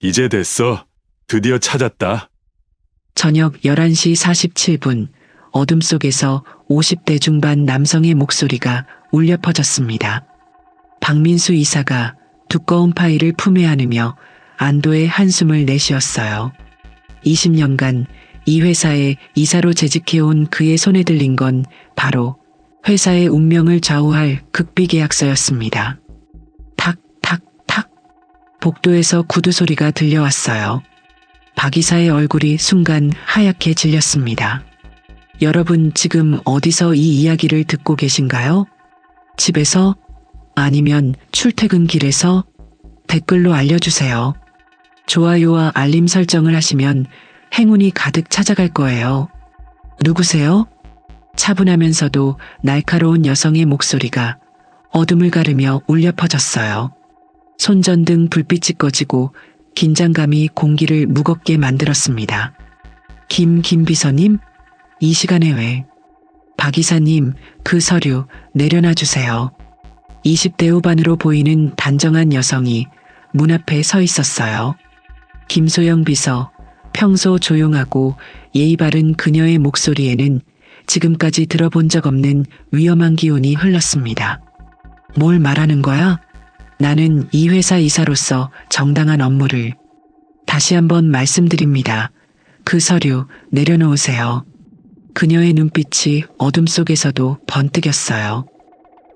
이제 됐어. 드디어 찾았다. 저녁 11시 47분, 어둠 속에서 50대 중반 남성의 목소리가 울려 퍼졌습니다. 박민수 이사가 두꺼운 파일을 품에 안으며 안도의 한숨을 내쉬었어요. 20년간 이 회사에 이사로 재직해온 그의 손에 들린 건 바로 회사의 운명을 좌우할 극비 계약서였습니다. 탁, 탁, 탁. 복도에서 구두 소리가 들려왔어요. 박 이사의 얼굴이 순간 하얗게 질렸습니다. 여러분 지금 어디서 이 이야기를 듣고 계신가요? 집에서? 아니면 출퇴근길에서? 댓글로 알려주세요. 좋아요와 알림 설정을 하시면 행운이 가득 찾아갈 거예요. 누구세요? 차분하면서도 날카로운 여성의 목소리가 어둠을 가르며 울려 퍼졌어요. 손전등 불빛이 꺼지고 긴장감이 공기를 무겁게 만들었습니다. 김 비서님? 이 시간에 왜? 박 이사님, 그 서류 내려놔 주세요. 20대 후반으로 보이는 단정한 여성이 문 앞에 서 있었어요. 김소영 비서, 평소 조용하고 예의 바른 그녀의 목소리에는 지금까지 들어본 적 없는 위험한 기운이 흘렀습니다. 뭘 말하는 거야? 나는 이 회사 이사로서 정당한 업무를. 다시 한번 말씀드립니다. 그 서류 내려놓으세요. 그녀의 눈빛이 어둠 속에서도 번뜩였어요.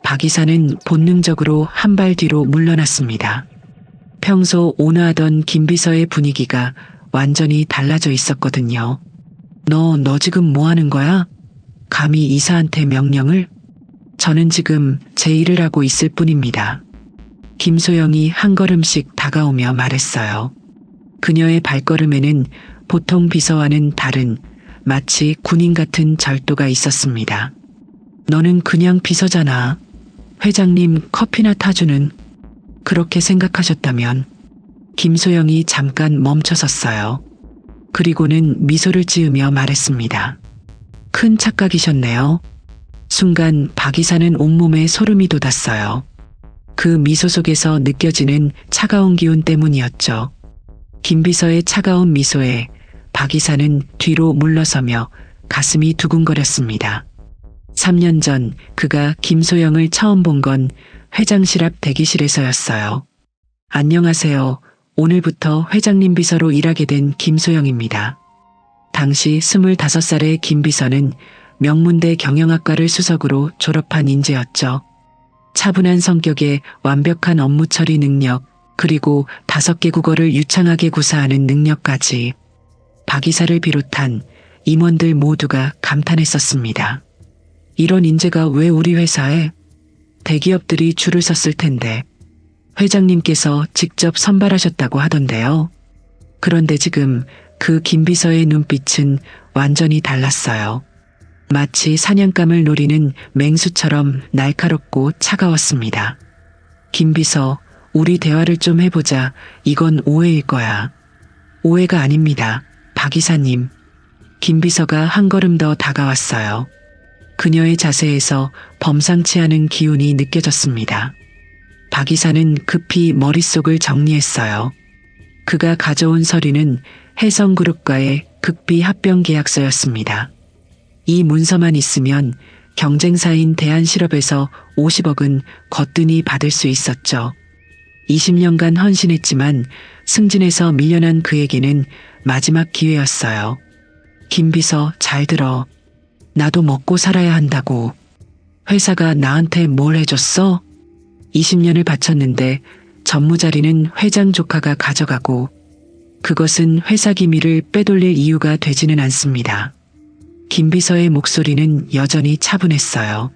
박 이사는 본능적으로 한 발 뒤로 물러났습니다. 평소 온화하던 김 비서의 분위기가 완전히 달라져 있었거든요. 너 지금 뭐 하는 거야? 감히 이사한테 명령을? 저는 지금 제 일을 하고 있을 뿐입니다. 김소영이 한 걸음씩 다가오며 말했어요. 그녀의 발걸음에는 보통 비서와는 다른 마치 군인 같은 절도가 있었습니다. 너는 그냥 비서잖아. 회장님 커피나 타주는. 그렇게 생각하셨다면. 김소영이 잠깐 멈춰섰어요. 그리고는 미소를 지으며 말했습니다. 큰 착각이셨네요. 순간 박 이사는 온몸에 소름이 돋았어요. 그 미소 속에서 느껴지는 차가운 기운 때문이었죠. 김 비서의 차가운 미소에 박 이사는 뒤로 물러서며 가슴이 두근거렸습니다. 3년 전 그가 김소영을 처음 본 건 회장실 앞 대기실에서였어요. 안녕하세요. 오늘부터 회장님 비서로 일하게 된 김소영입니다. 당시 25살의 김 비서는 명문대 경영학과를 수석으로 졸업한 인재였죠. 차분한 성격에 완벽한 업무 처리 능력, 그리고 5개 국어를 유창하게 구사하는 능력까지 박 이사를 비롯한 임원들 모두가 감탄했었습니다. 이런 인재가 왜 우리 회사에? 대기업들이 줄을 섰을 텐데 회장님께서 직접 선발하셨다고 하던데요. 그런데 지금 그 김 비서의 눈빛은 완전히 달랐어요. 마치 사냥감을 노리는 맹수처럼 날카롭고 차가웠습니다. 김 비서, 우리 대화를 좀 해보자. 이건 오해일 거야. 오해가 아닙니다. 박 이사님. 김 비서가 한 걸음 더 다가왔어요. 그녀의 자세에서 범상치 않은 기운이 느껴졌습니다. 박 이사는 급히 머릿속을 정리했어요. 그가 가져온 서류는 혜성그룹과의 극비 합병 계약서였습니다. 이 문서만 있으면 경쟁사인 대한실업에서 50억은 거뜬히 받을 수 있었죠. 20년간 헌신했지만 승진에서 밀려난 그에게는 마지막 기회였어요. 김 비서 잘 들어. 나도 먹고 살아야 한다고. 회사가 나한테 뭘 해줬어? 20년을 바쳤는데 전무자리는 회장 조카가 가져가고 그것은 회사 기밀을 빼돌릴 이유가 되지는 않습니다. 김 비서의 목소리는 여전히 차분했어요.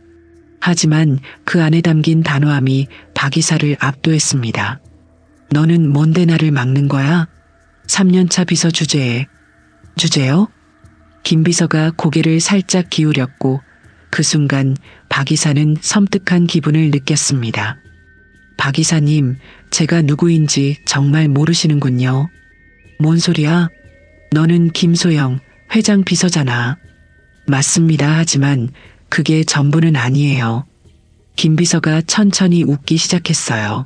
하지만 그 안에 담긴 단호함이 박 이사를 압도했습니다. 너는 뭔데 나를 막는 거야? 3년차 비서 주제에. 주제요? 김 비서가 고개를 살짝 기울였고 그 순간 박 이사는 섬뜩한 기분을 느꼈습니다. 박 이사님, 제가 누구인지 정말 모르시는군요. 뭔 소리야? 너는 김소영, 회장 비서잖아. 맞습니다. 하지만 그게 전부는 아니에요. 김 비서가 천천히 웃기 시작했어요.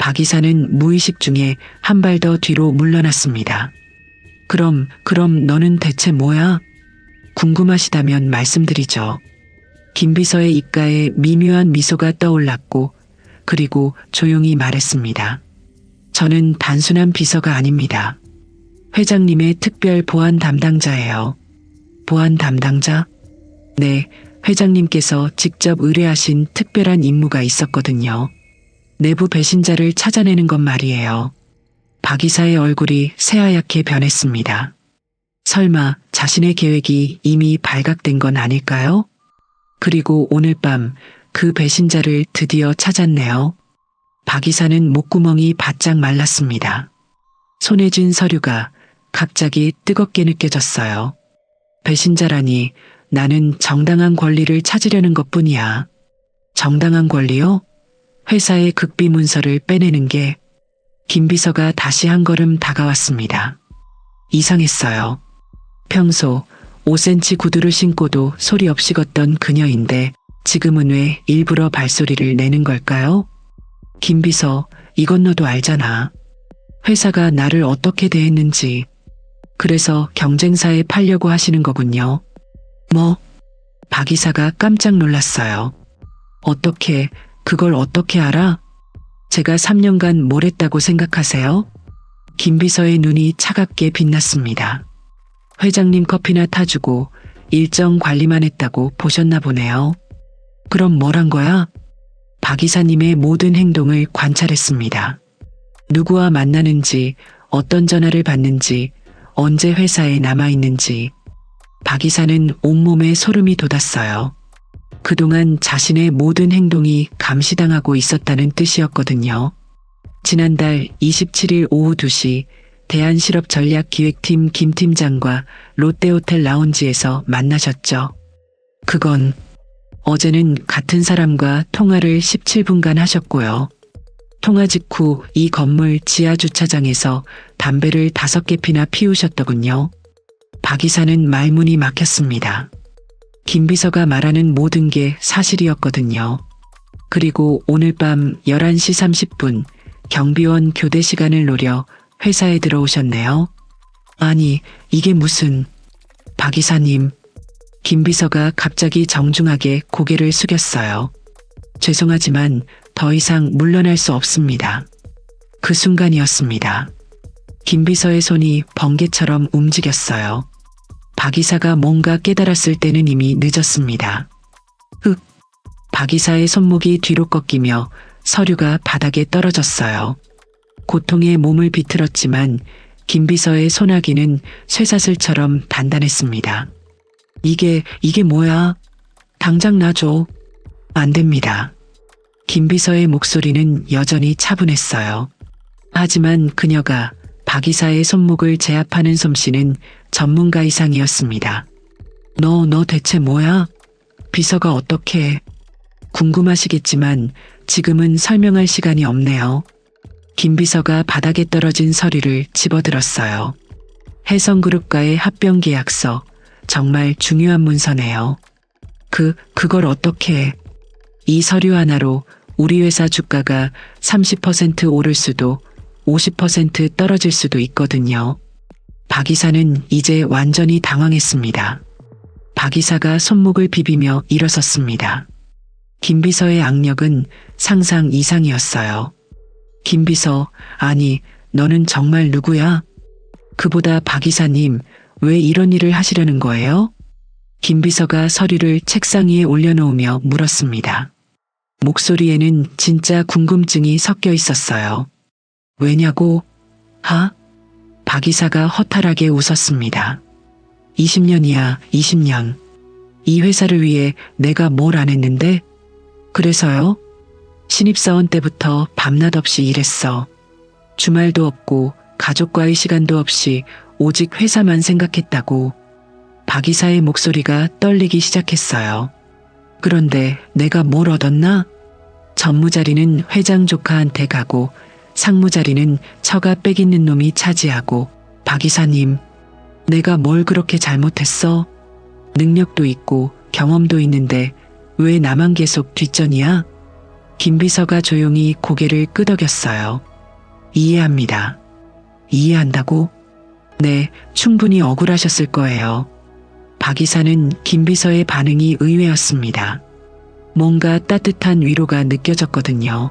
박 이사는 무의식 중에 한 발 더 뒤로 물러났습니다. 그럼 너는 대체 뭐야? 궁금하시다면 말씀드리죠. 김 비서의 입가에 미묘한 미소가 떠올랐고 그리고 조용히 말했습니다. 저는 단순한 비서가 아닙니다. 회장님의 특별 보안 담당자예요. 보안 담당자? 네, 회장님께서 직접 의뢰하신 특별한 임무가 있었거든요. 내부 배신자를 찾아내는 것 말이에요. 박 이사의 얼굴이 새하얗게 변했습니다. 설마 자신의 계획이 이미 발각된 건 아닐까요? 그리고 오늘 밤 그 배신자를 드디어 찾았네요. 박 이사는 목구멍이 바짝 말랐습니다. 손에 쥔 서류가 갑자기 뜨겁게 느껴졌어요. 배신자라니 나는 정당한 권리를 찾으려는 것뿐이야. 정당한 권리요? 회사의 극비 문서를 빼내는 게 김 비서가 다시 한 걸음 다가왔습니다. 이상했어요. 평소 5cm 구두를 신고도 소리 없이 걷던 그녀인데 지금은 왜 일부러 발소리를 내는 걸까요? 김 비서, 이건 너도 알잖아. 회사가 나를 어떻게 대했는지. 그래서 경쟁사에 팔려고 하시는 거군요. 뭐? 박 이사가 깜짝 놀랐어요. 어떻게, 그걸 어떻게 알아? 제가 3년간 뭘 했다고 생각하세요? 김 비서의 눈이 차갑게 빛났습니다. 회장님 커피나 타주고 일정 관리만 했다고 보셨나 보네요. 그럼 뭘 한 거야? 박 이사님의 모든 행동을 관찰했습니다. 누구와 만나는지, 어떤 전화를 받는지, 언제 회사에 남아있는지. 박 이사는 온몸에 소름이 돋았어요. 그동안 자신의 모든 행동이 감시당하고 있었다는 뜻이었거든요. 지난달 27일 오후 2시 대한실업전략기획팀 김 팀장과 롯데호텔 라운지에서 만나셨죠. 그건 어제는 같은 사람과 통화를 17분간 하셨고요. 통화 직후 이 건물 지하 주차장에서 담배를 5개 피나 피우셨더군요. 박 이사는 말문이 막혔습니다. 김 비서가 말하는 모든 게 사실이었거든요. 그리고 오늘 밤 11시 30분 경비원 교대 시간을 노려 회사에 들어오셨네요. 아니, 이게 무슨... 박 이사님. 김 비서가 갑자기 정중하게 고개를 숙였어요. 죄송하지만 더 이상 물러날 수 없습니다. 그 순간이었습니다. 김 비서의 손이 번개처럼 움직였어요. 박 이사가 뭔가 깨달았을 때는 이미 늦었습니다. 박 이사의 손목이 뒤로 꺾이며 서류가 바닥에 떨어졌어요. 고통에 몸을 비틀었지만 김 비서의 소나기는 쇠사슬처럼 단단했습니다. 이게 뭐야? 당장 놔줘. 안 됩니다. 김 비서의 목소리는 여전히 차분했어요. 하지만 그녀가 박 이사의 손목을 제압하는 솜씨는 전문가 이상이었습니다. 너 대체 뭐야? 비서가 어떻게 해? 궁금하시겠지만 지금은 설명할 시간이 없네요. 김 비서가 바닥에 떨어진 서류를 집어들었어요. 해성그룹과의 합병 계약서, 정말 중요한 문서네요. 그걸 어떻게 해? 이 서류 하나로 우리 회사 주가가 30% 오를 수도 50% 떨어질 수도 있거든요. 박 이사는 이제 완전히 당황했습니다. 박 이사가 손목을 비비며 일어섰습니다. 김 비서의 악력은 상상 이상이었어요. 김 비서, 아니, 너는 정말 누구야? 그보다 박 이사님, 왜 이런 일을 하시려는 거예요? 김 비서가 서류를 책상 위에 올려놓으며 물었습니다. 목소리에는 진짜 궁금증이 섞여 있었어요. 왜냐고? 박 이사가 허탈하게 웃었습니다. 20년이야, 20년. 이 회사를 위해 내가 뭘 안 했는데? 그래서요? 신입사원 때부터 밤낮 없이 일했어. 주말도 없고 가족과의 시간도 없이 오직 회사만 생각했다고. 박 이사의 목소리가 떨리기 시작했어요. 그런데 내가 뭘 얻었나? 전무자리는 회장 조카한테 가고 상무자리는 처가 빽있는 놈이 차지하고. 박 이사님, 내가 뭘 그렇게 잘못했어? 능력도 있고 경험도 있는데 왜 나만 계속 뒷전이야? 김비서가 조용히 고개를 끄덕였어요. 이해합니다. 이해한다고? 네, 충분히 억울하셨을 거예요. 박 이사는 김비서의 반응이 의외였습니다. 뭔가 따뜻한 위로가 느껴졌거든요.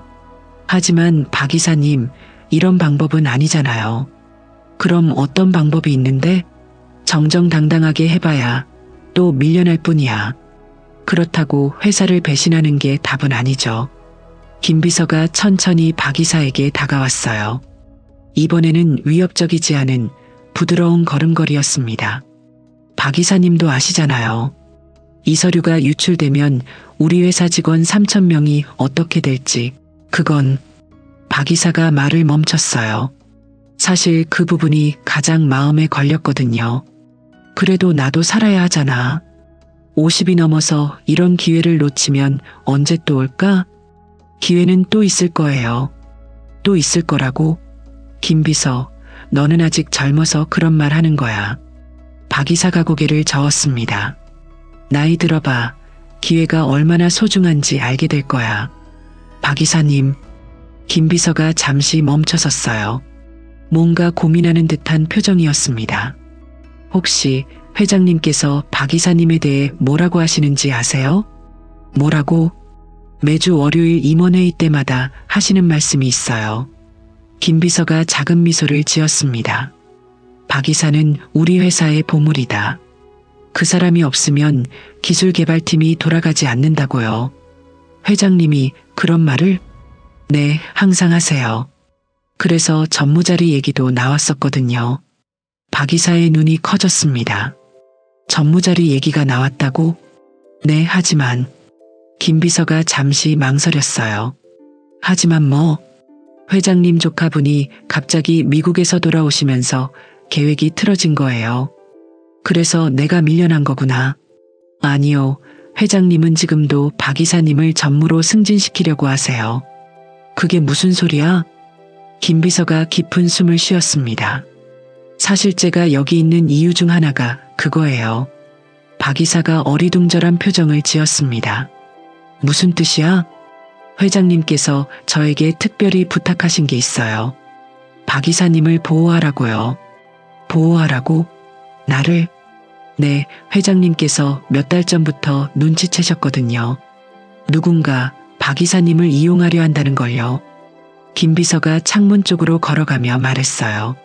하지만 박 이사님, 이런 방법은 아니잖아요. 그럼 어떤 방법이 있는데? 정정당당하게 해봐야 또 밀려날 뿐이야. 그렇다고 회사를 배신하는 게 답은 아니죠. 김비서가 천천히 박 이사에게 다가왔어요. 이번에는 위협적이지 않은 부드러운 걸음걸이였습니다. 박 이사님도 아시잖아요. 이 서류가 유출되면 우리 회사 직원 3,000명이 어떻게 될지. 그건 박 이사가 말을 멈췄어요. 사실 그 부분이 가장 마음에 걸렸거든요. 그래도 나도 살아야 하잖아. 50이 넘어서 이런 기회를 놓치면 언제 또 올까? 기회는 또 있을 거예요. 또 있을 거라고? 김비서, 너는 아직 젊어서 그런 말 하는 거야. 박 이사가 고개를 저었습니다. 나이 들어봐. 기회가 얼마나 소중한지 알게 될 거야. 박 이사님. 김비서가 잠시 멈춰섰어요. 뭔가 고민하는 듯한 표정이었습니다. 혹시 회장님께서 박 이사님에 대해 뭐라고 하시는지 아세요? 뭐라고? 매주 월요일 임원회의 때마다 하시는 말씀이 있어요. 김비서가 작은 미소를 지었습니다. 박 이사는 우리 회사의 보물이다. 그 사람이 없으면 기술개발팀이 돌아가지 않는다고요. 회장님이 그런 말을? 네, 항상 하세요. 그래서 전무자리 얘기도 나왔었거든요. 박 이사의 눈이 커졌습니다. 전무자리 얘기가 나왔다고? 네, 하지만 김비서가 잠시 망설였어요. 하지만 뭐? 회장님 조카분이 갑자기 미국에서 돌아오시면서 계획이 틀어진 거예요. 그래서 내가 밀려난 거구나. 아니요, 회장님은 지금도 박 이사님을 전무로 승진시키려고 하세요. 그게 무슨 소리야? 김비서가 깊은 숨을 쉬었습니다. 사실 제가 여기 있는 이유 중 하나가 그거예요. 박 이사가 어리둥절한 표정을 지었습니다. 무슨 뜻이야? 회장님께서 저에게 특별히 부탁하신 게 있어요. 박 이사님을 보호하라고요. 보호하라고? 나를? 네, 회장님께서 몇 달 전부터 눈치채셨거든요. 누군가 박 이사님을 이용하려 한다는 걸요. 김비서가 창문 쪽으로 걸어가며 말했어요.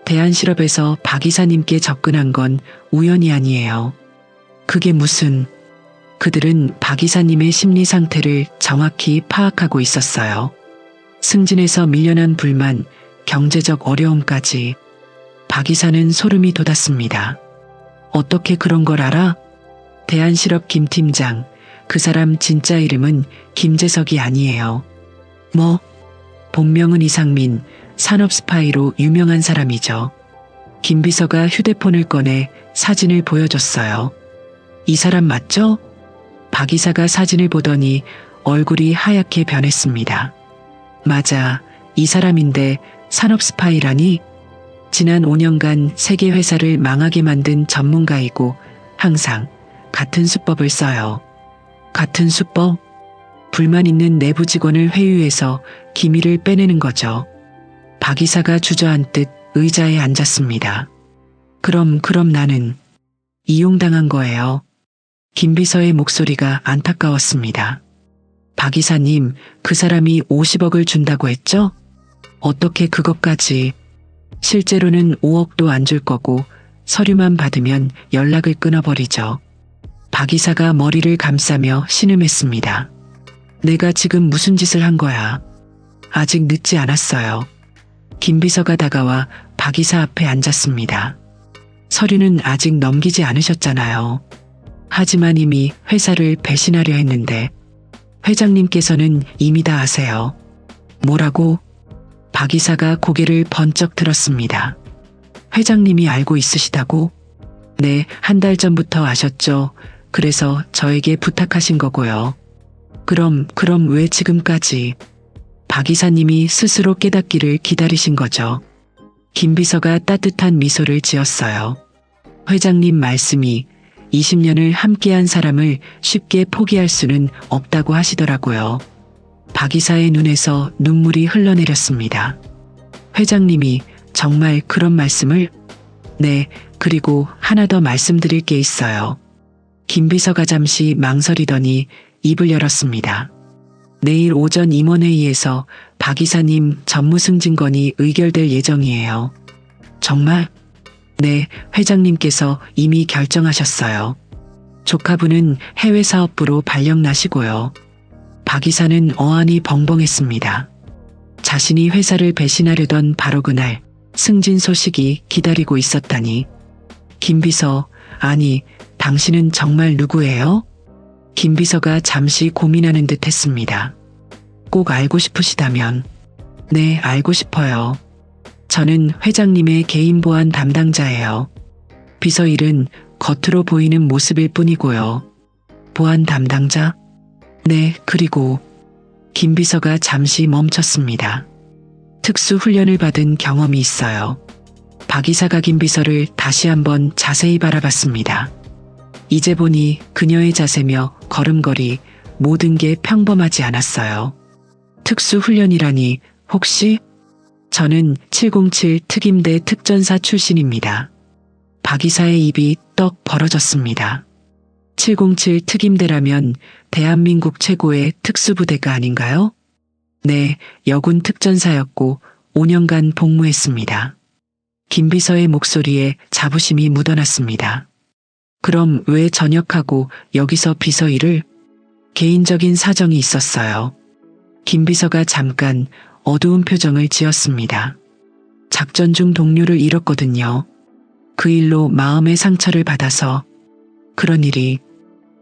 대한실업에서 박 이사님께 접근한 건 우연이 아니에요. 그게 무슨... 그들은 박 이사님의 심리 상태를 정확히 파악하고 있었어요. 승진에서 밀려난 불만, 경제적 어려움까지. 박 이사는 소름이 돋았습니다. 어떻게 그런 걸 알아? 대한실업 김 팀장, 그 사람 진짜 이름은 김재석이 아니에요. 뭐? 본명은 이상민, 산업 스파이로 유명한 사람이죠. 김비서가 휴대폰을 꺼내 사진을 보여줬어요. 이 사람 맞죠? 박 이사가 사진을 보더니 얼굴이 하얗게 변했습니다. 맞아, 이 사람인데 산업 스파이라니? 지난 5년간 세계 회사를 망하게 만든 전문가이고 항상 같은 수법을 써요. 같은 수법? 불만 있는 내부 직원을 회유해서 기밀을 빼내는 거죠. 박 이사가 주저앉듯 의자에 앉았습니다. 그럼 나는 이용당한 거예요. 김비서의 목소리가 안타까웠습니다. 박 이사님, 그 사람이 50억을 준다고 했죠? 어떻게 그것까지... 실제로는 5억도 안 줄 거고 서류만 받으면 연락을 끊어버리죠. 박 이사가 머리를 감싸며 신음했습니다. 내가 지금 무슨 짓을 한 거야? 아직 늦지 않았어요. 김비서가 다가와 박 이사 앞에 앉았습니다. 서류는 아직 넘기지 않으셨잖아요. 하지만 이미 회사를 배신하려 했는데 회장님께서는 이미 다 아세요. 뭐라고? 박 이사가 고개를 번쩍 들었습니다. 회장님이 알고 있으시다고? 네, 한 달 전부터 아셨죠. 그래서 저에게 부탁하신 거고요. 그럼 왜 지금까지? 박 이사님이 스스로 깨닫기를 기다리신 거죠. 김비서가 따뜻한 미소를 지었어요. 회장님 말씀이 20년을 함께한 사람을 쉽게 포기할 수는 없다고 하시더라고요. 박 이사의 눈에서 눈물이 흘러내렸습니다. 회장님이 정말 그런 말씀을? 네, 그리고 하나 더 말씀드릴 게 있어요. 김 비서가 잠시 망설이더니 입을 열었습니다. 내일 오전 임원회의에서 박 이사님 전무승진건이 의결될 예정이에요. 정말? 네, 회장님께서 이미 결정하셨어요. 조카분은 해외 사업부로 발령 나시고요. 박 이사는 어안이 벙벙했습니다. 자신이 회사를 배신하려던 바로 그날 승진 소식이 기다리고 있었다니. 김 비서, 아니, 당신은 정말 누구예요? 김 비서가 잠시 고민하는 듯 했습니다. 꼭 알고 싶으시다면. 네, 알고 싶어요. 저는 회장님의 개인 보안 담당자예요. 비서 일은 겉으로 보이는 모습일 뿐이고요. 보안 담당자? 네, 그리고 김 비서가 잠시 멈췄습니다. 특수 훈련을 받은 경험이 있어요. 박 이사가 김 비서를 다시 한번 자세히 바라봤습니다. 이제 보니 그녀의 자세며 걸음걸이 모든 게 평범하지 않았어요. 특수 훈련이라니 혹시? 저는 707 특임대 특전사 출신입니다. 박 이사의 입이 떡 벌어졌습니다. 707 특임대라면 대한민국 최고의 특수부대가 아닌가요? 네, 여군 특전사였고 5년간 복무했습니다. 김 비서의 목소리에 자부심이 묻어났습니다. 그럼 왜 전역하고 여기서 비서 일을? 개인적인 사정이 있었어요. 김 비서가 잠깐 어두운 표정을 지었습니다. 작전 중 동료를 잃었거든요. 그 일로 마음의 상처를 받아서. 그런 일이.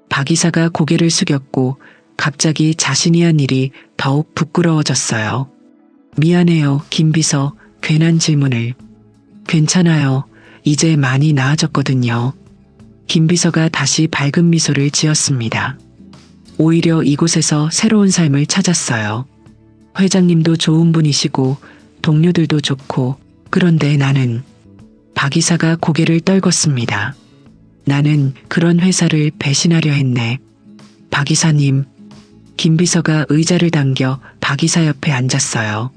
박 이사가 고개를 숙였고 갑자기 자신이 한 일이 더욱 부끄러워졌어요. 미안해요, 김 비서. 괜한 질문을. 괜찮아요. 이제 많이 나아졌거든요. 김 비서가 다시 밝은 미소를 지었습니다. 오히려 이곳에서 새로운 삶을 찾았어요. 회장님도 좋은 분이시고 동료들도 좋고, 그런데 나는. 박 이사가 고개를 떨궜습니다. 나는 그런 회사를 배신하려 했네. 박 이사님. 김 비서가 의자를 당겨 박 이사 옆에 앉았어요.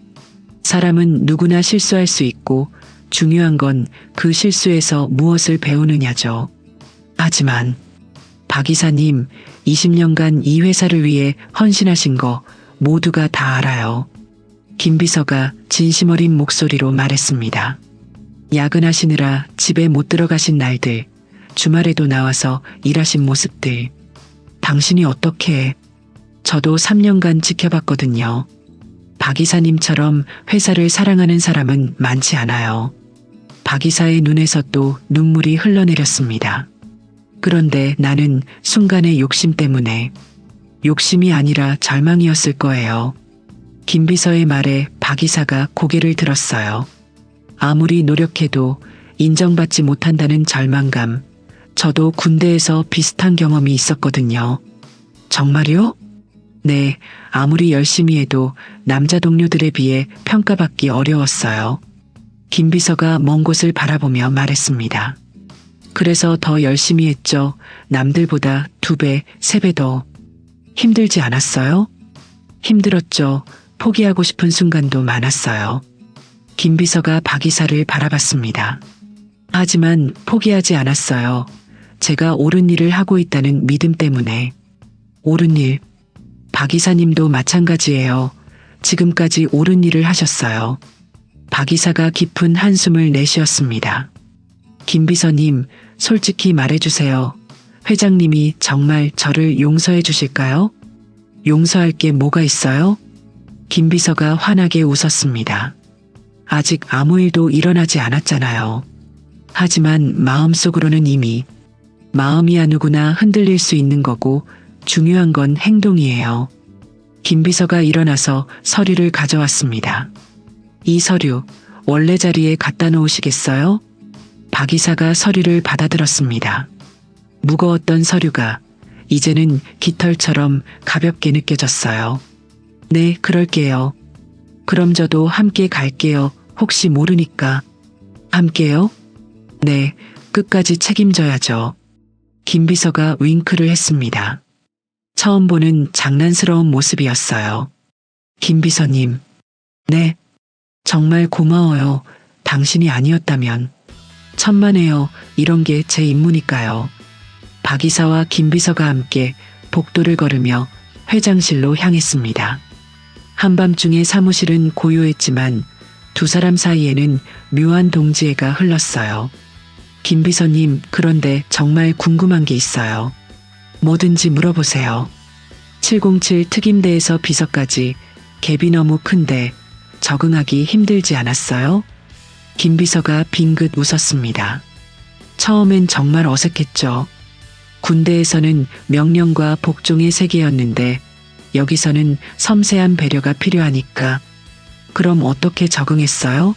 사람은 누구나 실수할 수 있고 중요한 건 그 실수에서 무엇을 배우느냐죠. 하지만 박 이사님, 20년간 이 회사를 위해 헌신하신 거 모두가 다 알아요. 김 비서가 진심 어린 목소리로 말했습니다. 야근하시느라 집에 못 들어가신 날들, 주말에도 나와서 일하신 모습들. 당신이 어떻게 해? 저도 3년간 지켜봤거든요. 박 이사님처럼 회사를 사랑하는 사람은 많지 않아요. 박 이사의 눈에서 또 눈물이 흘러내렸습니다. 그런데 나는 순간의 욕심 때문에. 욕심이 아니라 절망이었을 거예요. 김 비서의 말에 박 이사가 고개를 들었어요. 아무리 노력해도 인정받지 못한다는 절망감. 저도 군대에서 비슷한 경험이 있었거든요. 정말요? 네, 아무리 열심히 해도 남자 동료들에 비해 평가받기 어려웠어요. 김 비서가 먼 곳을 바라보며 말했습니다. 그래서 더 열심히 했죠. 남들보다 2배, 3배 더. 힘들지 않았어요? 힘들었죠. 포기하고 싶은 순간도 많았어요. 김 비서가 박 이사를 바라봤습니다. 하지만 포기하지 않았어요. 제가 옳은 일을 하고 있다는 믿음 때문에. 옳은 일. 박 이사님도 마찬가지예요. 지금까지 옳은 일을 하셨어요. 박 이사가 깊은 한숨을 내쉬었습니다. 김 비서님, 솔직히 말해주세요. 회장님이 정말 저를 용서해 주실까요? 용서할 게 뭐가 있어요? 김 비서가 환하게 웃었습니다. 아직 아무 일도 일어나지 않았잖아요. 하지만 마음속으로는 이미. 마음이야 누구나 흔들릴 수 있는 거고 중요한 건 행동이에요. 김 비서가 일어나서 서류를 가져왔습니다. 이 서류 원래 자리에 갖다 놓으시겠어요? 박 이사가 서류를 받아들었습니다. 무거웠던 서류가 이제는 깃털처럼 가볍게 느껴졌어요. 네, 그럴게요. 그럼 저도 함께 갈게요. 혹시 모르니까. 함께요? 네, 끝까지 책임져야죠. 김 비서가 윙크를 했습니다. 처음 보는 장난스러운 모습이었어요. 김 비서님. 네. 정말 고마워요. 당신이 아니었다면. 천만에요. 이런 게 제 임무니까요. 박 이사와 김 비서가 함께 복도를 걸으며 회장실로 향했습니다. 한밤중에 사무실은 고요했지만 두 사람 사이에는 묘한 동지애가 흘렀어요. 김 비서님, 그런데 정말 궁금한 게 있어요. 뭐든지 물어보세요. 707 특임대에서 비서까지 갭이 너무 큰데 적응하기 힘들지 않았어요? 김 비서가 빙긋 웃었습니다. 처음엔 정말 어색했죠. 군대에서는 명령과 복종의 세계였는데 여기서는 섬세한 배려가 필요하니까. 그럼 어떻게 적응했어요?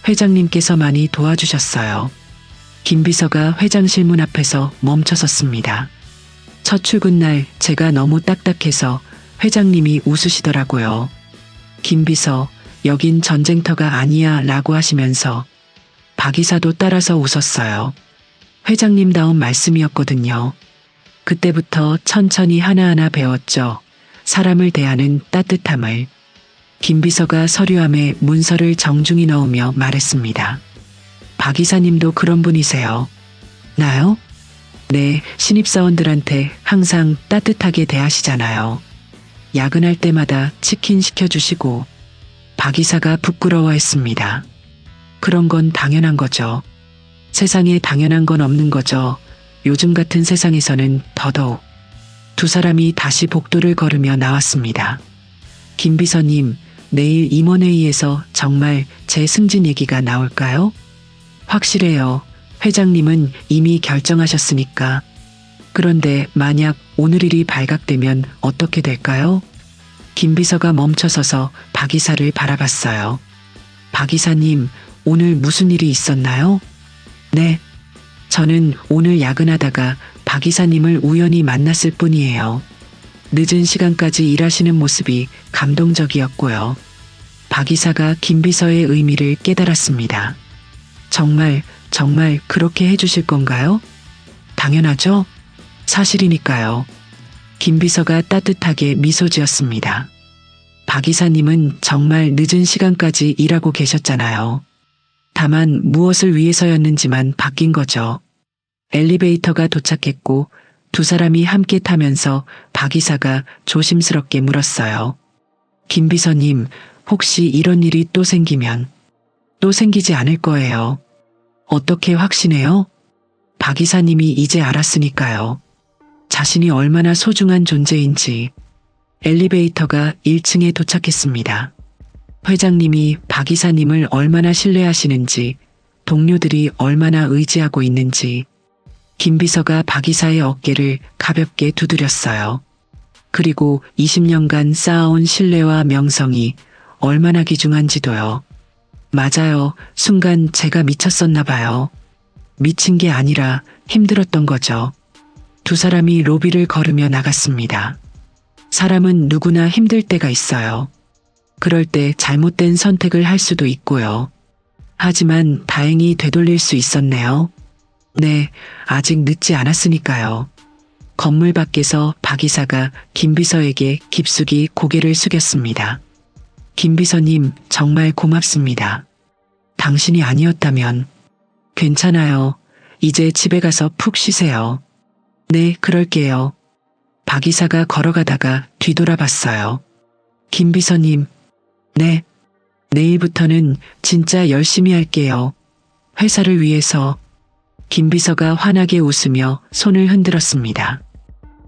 회장님께서 많이 도와주셨어요. 김 비서가 회장실 문 앞에서 멈춰섰습니다. 첫 출근 날 제가 너무 딱딱해서 회장님이 웃으시더라고요. 김 비서, 여긴 전쟁터가 아니야 라고 하시면서 박 이사도 따라서 웃었어요. 회장님다운 말씀이었거든요. 그때부터 천천히 하나하나 배웠죠. 사람을 대하는 따뜻함을. 김 비서가 서류함에 문서를 정중히 넣으며 말했습니다. 박 이사님도 그런 분이세요. 나요? 네, 신입사원들한테 항상 따뜻하게 대하시잖아요. 야근할 때마다 치킨 시켜주시고. 박 이사가 부끄러워했습니다. 그런 건 당연한 거죠. 세상에 당연한 건 없는 거죠. 요즘 같은 세상에서는 더더욱. 두 사람이 다시 복도를 걸으며 나왔습니다. 김 비서님, 내일 임원회의에서 정말 제 승진 얘기가 나올까요? 확실해요. 회장님은 이미 결정하셨으니까. 그런데 만약 오늘 일이 발각되면 어떻게 될까요? 김 비서가 멈춰서서 박 이사를 바라봤어요. 박 이사님, 오늘 무슨 일이 있었나요? 네. 저는 오늘 야근하다가 박 이사님을 우연히 만났을 뿐이에요. 늦은 시간까지 일하시는 모습이 감동적이었고요. 박 이사가 김 비서의 의미를 깨달았습니다. 정말 그렇게 해주실 건가요? 당연하죠. 사실이니까요. 김 비서가 따뜻하게 미소 지었습니다. 박 이사님은 정말 늦은 시간까지 일하고 계셨잖아요. 다만 무엇을 위해서였는지만 바뀐 거죠. 엘리베이터가 도착했고 두 사람이 함께 타면서 박 이사가 조심스럽게 물었어요. 김 비서님, 혹시 이런 일이 또 생기면? 또 생기지 않을 거예요. 어떻게 확신해요? 박 이사님이 이제 알았으니까요. 자신이 얼마나 소중한 존재인지. 엘리베이터가 1층에 도착했습니다. 회장님이 박 이사님을 얼마나 신뢰하시는지, 동료들이 얼마나 의지하고 있는지. 김 비서가 박 이사의 어깨를 가볍게 두드렸어요. 그리고 20년간 쌓아온 신뢰와 명성이 얼마나 귀중한지도요. 맞아요. 순간 제가 미쳤었나 봐요. 미친 게 아니라 힘들었던 거죠. 두 사람이 로비를 걸으며 나갔습니다. 사람은 누구나 힘들 때가 있어요. 그럴 때 잘못된 선택을 할 수도 있고요. 하지만 다행히 되돌릴 수 있었네요. 네, 아직 늦지 않았으니까요. 건물 밖에서 박 이사가 김 비서에게 깊숙이 고개를 숙였습니다. 김 비서님, 정말 고맙습니다. 당신이 아니었다면. 괜찮아요. 이제 집에 가서 푹 쉬세요. 네, 그럴게요. 박 이사가 걸어가다가 뒤돌아봤어요. 김 비서님. 네. 내일부터는 진짜 열심히 할게요. 회사를 위해서. 김 비서가 환하게 웃으며 손을 흔들었습니다.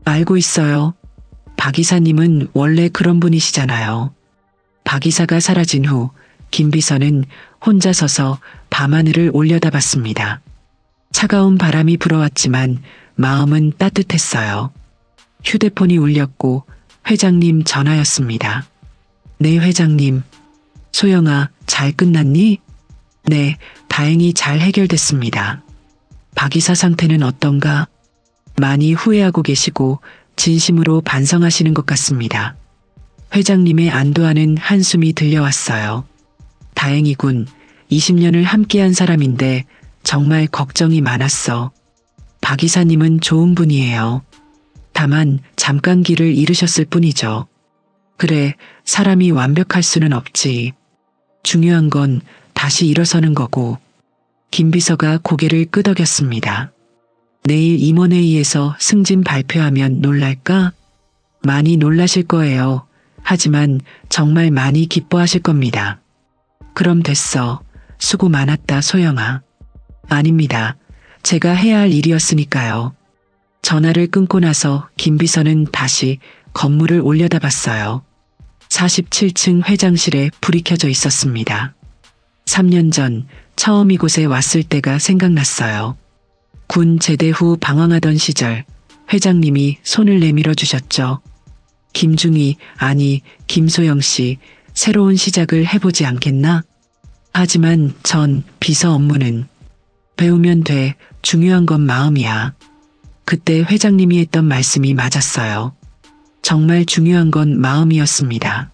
알고 있어요. 박 이사님은 원래 그런 분이시잖아요. 박 이사가 사라진 후 김 비서는 혼자 서서 밤하늘을 올려다봤습니다. 차가운 바람이 불어왔지만 마음은 따뜻했어요. 휴대폰이 울렸고 회장님 전화였습니다. 네, 회장님. 소영아, 잘 끝났니? 네, 다행히 잘 해결됐습니다. 박 이사 상태는 어떤가? 많이 후회하고 계시고 진심으로 반성하시는 것 같습니다. 회장님의 안도하는 한숨이 들려왔어요. 다행이군. 20년을 함께한 사람인데 정말 걱정이 많았어. 박 이사님은 좋은 분이에요. 다만 잠깐 길을 잃으셨을 뿐이죠. 그래, 사람이 완벽할 수는 없지. 중요한 건 다시 일어서는 거고. 김 비서가 고개를 끄덕였습니다. 내일 임원회의에서 승진 발표하면 놀랄까? 많이 놀라실 거예요. 하지만 정말 많이 기뻐하실 겁니다. 그럼 됐어. 수고 많았다, 소영아. 아닙니다. 제가 해야 할 일이었으니까요. 전화를 끊고 나서 김 비서는 다시 건물을 올려다봤어요. 47층 회장실에 불이 켜져 있었습니다. 3년 전 처음 이곳에 왔을 때가 생각났어요. 군 제대 후 방황하던 시절 회장님이 손을 내밀어 주셨죠. 김중희, 아니 김소영 씨, 새로운 시작을 해보지 않겠나? 하지만 전 비서 업무는 배우면 돼. 중요한 건 마음이야. 그때 회장님이 했던 말씀이 맞았어요. 정말 중요한 건 마음이었습니다.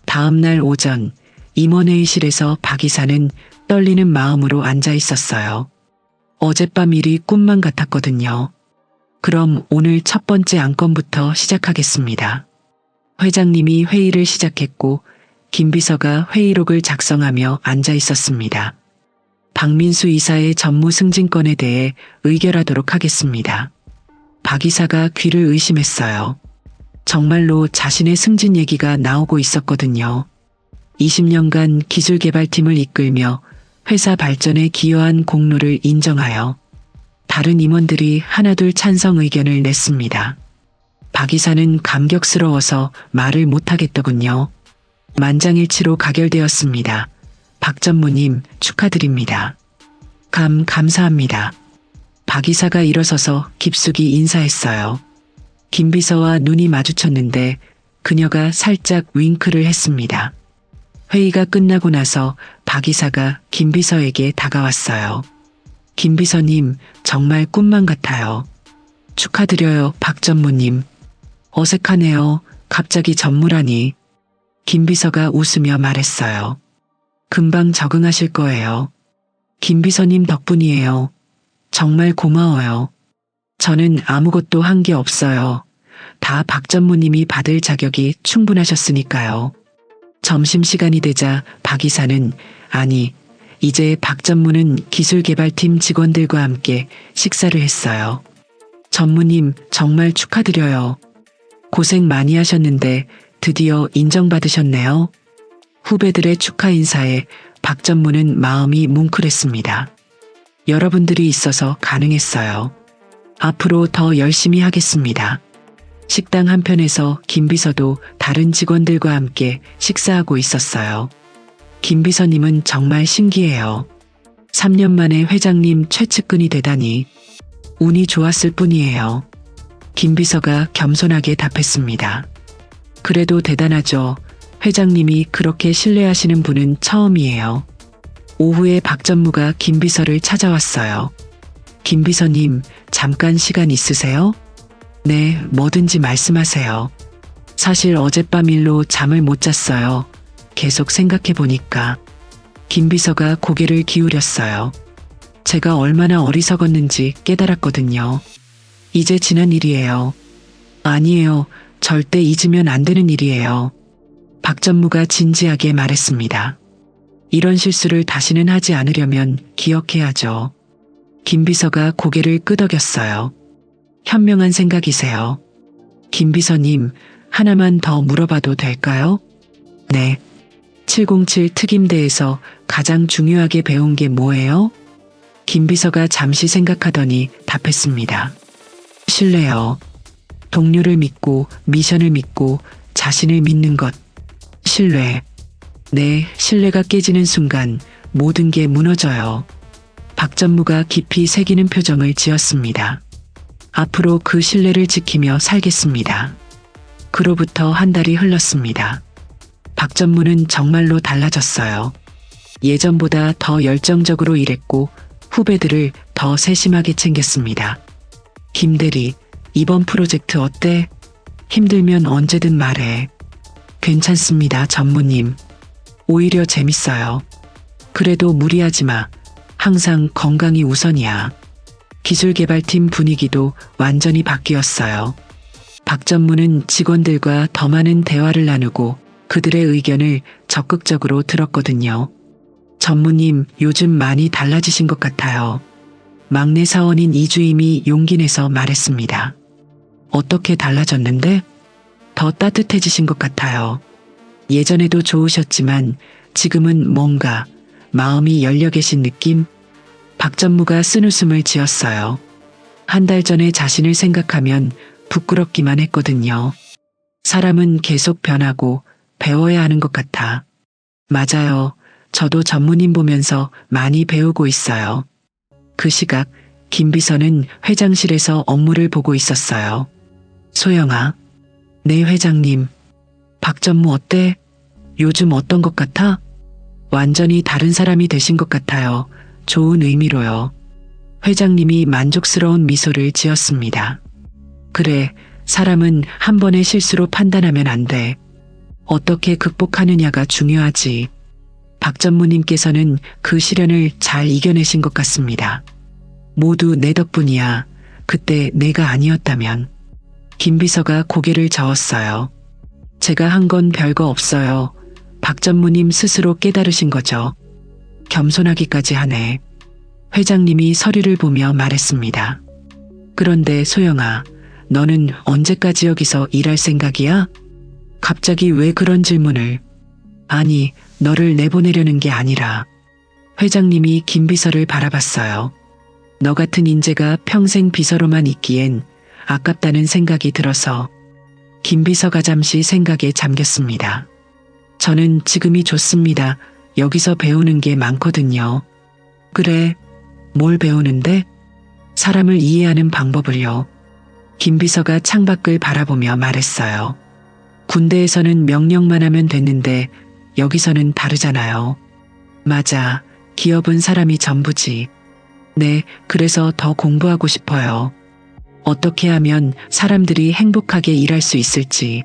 다음 날 오전 임원회의실에서 박 이사는 떨리는 마음으로 앉아 있었어요. 어젯밤 일이 꿈만 같았거든요. 그럼 오늘 첫 번째 안건부터 시작하겠습니다. 회장님이 회의를 시작했고 김 비서가 회의록을 작성하며 앉아 있었습니다. 박민수 이사의 전무 승진건에 대해 의결하도록 하겠습니다. 박 이사가 귀를 의심했어요. 정말로 자신의 승진 얘기가 나오고 있었거든요. 20년간 기술개발팀을 이끌며 회사 발전에 기여한 공로를 인정하여 다른 임원들이 하나둘 찬성 의견을 냈습니다. 박 이사는 감격스러워서 말을 못하겠더군요. 만장일치로 가결되었습니다. 박 전무님 축하드립니다. 감사합니다. 박 이사가 일어서서 깊숙이 인사했어요. 김 비서와 눈이 마주쳤는데 그녀가 살짝 윙크를 했습니다. 회의가 끝나고 나서 박 이사가 김 비서에게 다가왔어요. 김 비서님, 정말 꿈만 같아요. 축하드려요, 박 전무님. 어색하네요. 갑자기 전무라니. 김 비서가 웃으며 말했어요. 금방 적응하실 거예요. 김 비서님 덕분이에요. 정말 고마워요. 저는 아무것도 한 게 없어요. 다 박 전무님이 받을 자격이 충분하셨으니까요. 점심시간이 되자 박 이사는 아니, 이제 박 전무는 기술개발팀 직원들과 함께 식사를 했어요. 전무님 정말 축하드려요. 고생 많이 하셨는데 드디어 인정받으셨네요. 후배들의 축하 인사에 박 전무는 마음이 뭉클했습니다. 여러분들이 있어서 가능했어요. 앞으로 더 열심히 하겠습니다. 식당 한편에서 김 비서도 다른 직원들과 함께 식사하고 있었어요. 김 비서님은 정말 신기해요. 3년 만에 회장님 최측근이 되다니 운이 좋았을 뿐이에요. 김 비서가 겸손하게 답했습니다. 그래도 대단하죠. 회장님이 그렇게 신뢰하시는 분은 처음이에요. 오후에 박 전무가 김 비서를 찾아왔어요. 김 비서님, 잠깐 시간 있으세요? 네, 뭐든지 말씀하세요. 사실 어젯밤 일로 잠을 못 잤어요. 계속 생각해 보니까. 김 비서가 고개를 기울였어요. 제가 얼마나 어리석었는지 깨달았거든요. 이제 지난 일이에요. 아니에요. 절대 잊으면 안 되는 일이에요. 박 전무가 진지하게 말했습니다. 이런 실수를 다시는 하지 않으려면 기억해야죠. 김 비서가 고개를 끄덕였어요. 현명한 생각이세요. 김 비서님, 하나만 더 물어봐도 될까요? 네. 707 특임대에서 가장 중요하게 배운 게 뭐예요? 김 비서가 잠시 생각하더니 답했습니다. 신뢰요. 동료를 믿고 미션을 믿고 자신을 믿는 것. 신뢰. 네, 신뢰가 깨지는 순간 모든 게 무너져요. 박 전무가 깊이 새기는 표정을 지었습니다. 앞으로 그 신뢰를 지키며 살겠습니다. 그로부터 한 달이 흘렀습니다. 박 전무는 정말로 달라졌어요. 예전보다 더 열정적으로 일했고 후배들을 더 세심하게 챙겼습니다. 김 대리, 이번 프로젝트 어때? 힘들면 언제든 말해. 괜찮습니다, 전무님. 오히려 재밌어요. 그래도 무리하지 마. 항상 건강이 우선이야. 기술개발팀 분위기도 완전히 바뀌었어요. 박 전무는 직원들과 더 많은 대화를 나누고 그들의 의견을 적극적으로 들었거든요. 전무님, 요즘 많이 달라지신 것 같아요. 막내 사원인 이주임이 용기 내서 말했습니다. 어떻게 달라졌는데? 더 따뜻해지신 것 같아요. 예전에도 좋으셨지만 지금은 뭔가 마음이 열려 계신 느낌? 박 전무가 쓴웃음을 지었어요. 한 달 전에 자신을 생각하면 부끄럽기만 했거든요. 사람은 계속 변하고 배워야 하는 것 같아. 맞아요. 저도 전무님 보면서 많이 배우고 있어요. 그 시각 김 비서는 회장실에서 업무를 보고 있었어요. 소영아. 네 회장님. 박 전무 어때? 요즘 어떤 것 같아? 완전히 다른 사람이 되신 것 같아요. 좋은 의미로요. 회장님이 만족스러운 미소를 지었습니다. 그래, 사람은 한 번의 실수로 판단하면 안 돼. 어떻게 극복하느냐가 중요하지. 박 전무님께서는 그 시련을 잘 이겨내신 것 같습니다. 모두 내 덕분이야. 그때 내가 아니었다면. 김 비서가 고개를 저었어요. 제가 한 건 별거 없어요. 박 전무님 스스로 깨달으신 거죠. 겸손하기까지 하네. 회장님이 서류를 보며 말했습니다. 그런데 소영아, 너는 언제까지 여기서 일할 생각이야? 갑자기 왜 그런 질문을? 아니, 너를 내보내려는 게 아니라. 회장님이 김 비서를 바라봤어요. 너 같은 인재가 평생 비서로만 있기엔 아깝다는 생각이 들어서. 김 비서가 잠시 생각에 잠겼습니다. 저는 지금이 좋습니다. 여기서 배우는 게 많거든요. 그래, 뭘 배우는데? 사람을 이해하는 방법을요. 김 비서가 창밖을 바라보며 말했어요. 군대에서는 명령만 하면 됐는데 여기서는 다르잖아요. 맞아, 기업은 사람이 전부지. 네, 그래서 더 공부하고 싶어요. 어떻게 하면 사람들이 행복하게 일할 수 있을지.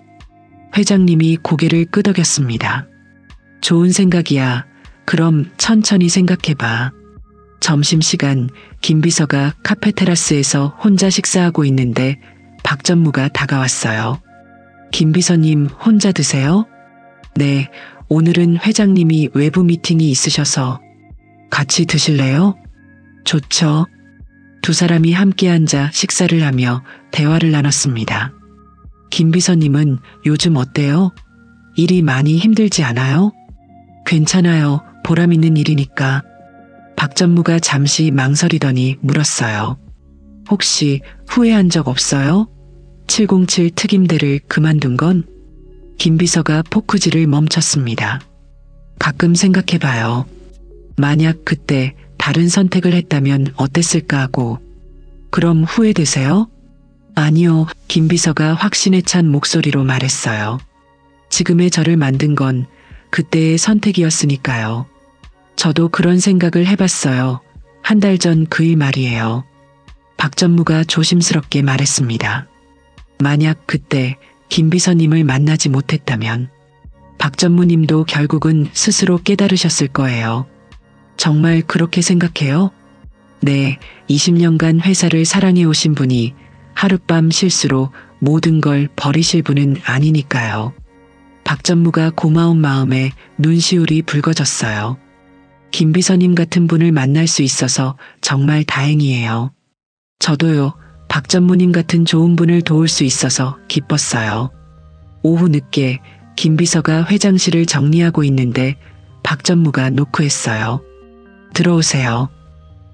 회장님이 고개를 끄덕였습니다. 좋은 생각이야. 그럼 천천히 생각해봐. 점심시간 김 비서가 카페 테라스에서 혼자 식사하고 있는데 박 전무가 다가왔어요. 김 비서님 혼자 드세요? 네, 오늘은 회장님이 외부 미팅이 있으셔서. 같이 드실래요? 좋죠. 두 사람이 함께 앉아 식사를 하며 대화를 나눴습니다. 김 비서님은 요즘 어때요? 일이 많이 힘들지 않아요? 괜찮아요. 보람 있는 일이니까. 박 전무가 잠시 망설이더니 물었어요. 혹시 후회한 적 없어요? 707 특임대를 그만둔 건? 김 비서가 포크질을 멈췄습니다. 가끔 생각해봐요. 만약 그때 다른 선택을 했다면 어땠을까 하고. 그럼 후회되세요? 아니요. 김 비서가 확신에 찬 목소리로 말했어요. 지금의 저를 만든 건 그때의 선택이었으니까요. 저도 그런 생각을 해봤어요. 한 달 전 그 일 말이에요. 박 전무가 조심스럽게 말했습니다. 만약 그때 김 비서님을 만나지 못했다면 박 전무님도 결국은 스스로 깨달으셨을 거예요. 정말 그렇게 생각해요? 네, 20년간 회사를 사랑해 오신 분이 하룻밤 실수로 모든 걸 버리실 분은 아니니까요. 박 전무가 고마운 마음에 눈시울이 붉어졌어요. 김 비서님 같은 분을 만날 수 있어서 정말 다행이에요. 저도요, 박 전무님 같은 좋은 분을 도울 수 있어서 기뻤어요. 오후 늦게 김 비서가 회장실을 정리하고 있는데 박 전무가 노크했어요. 들어오세요.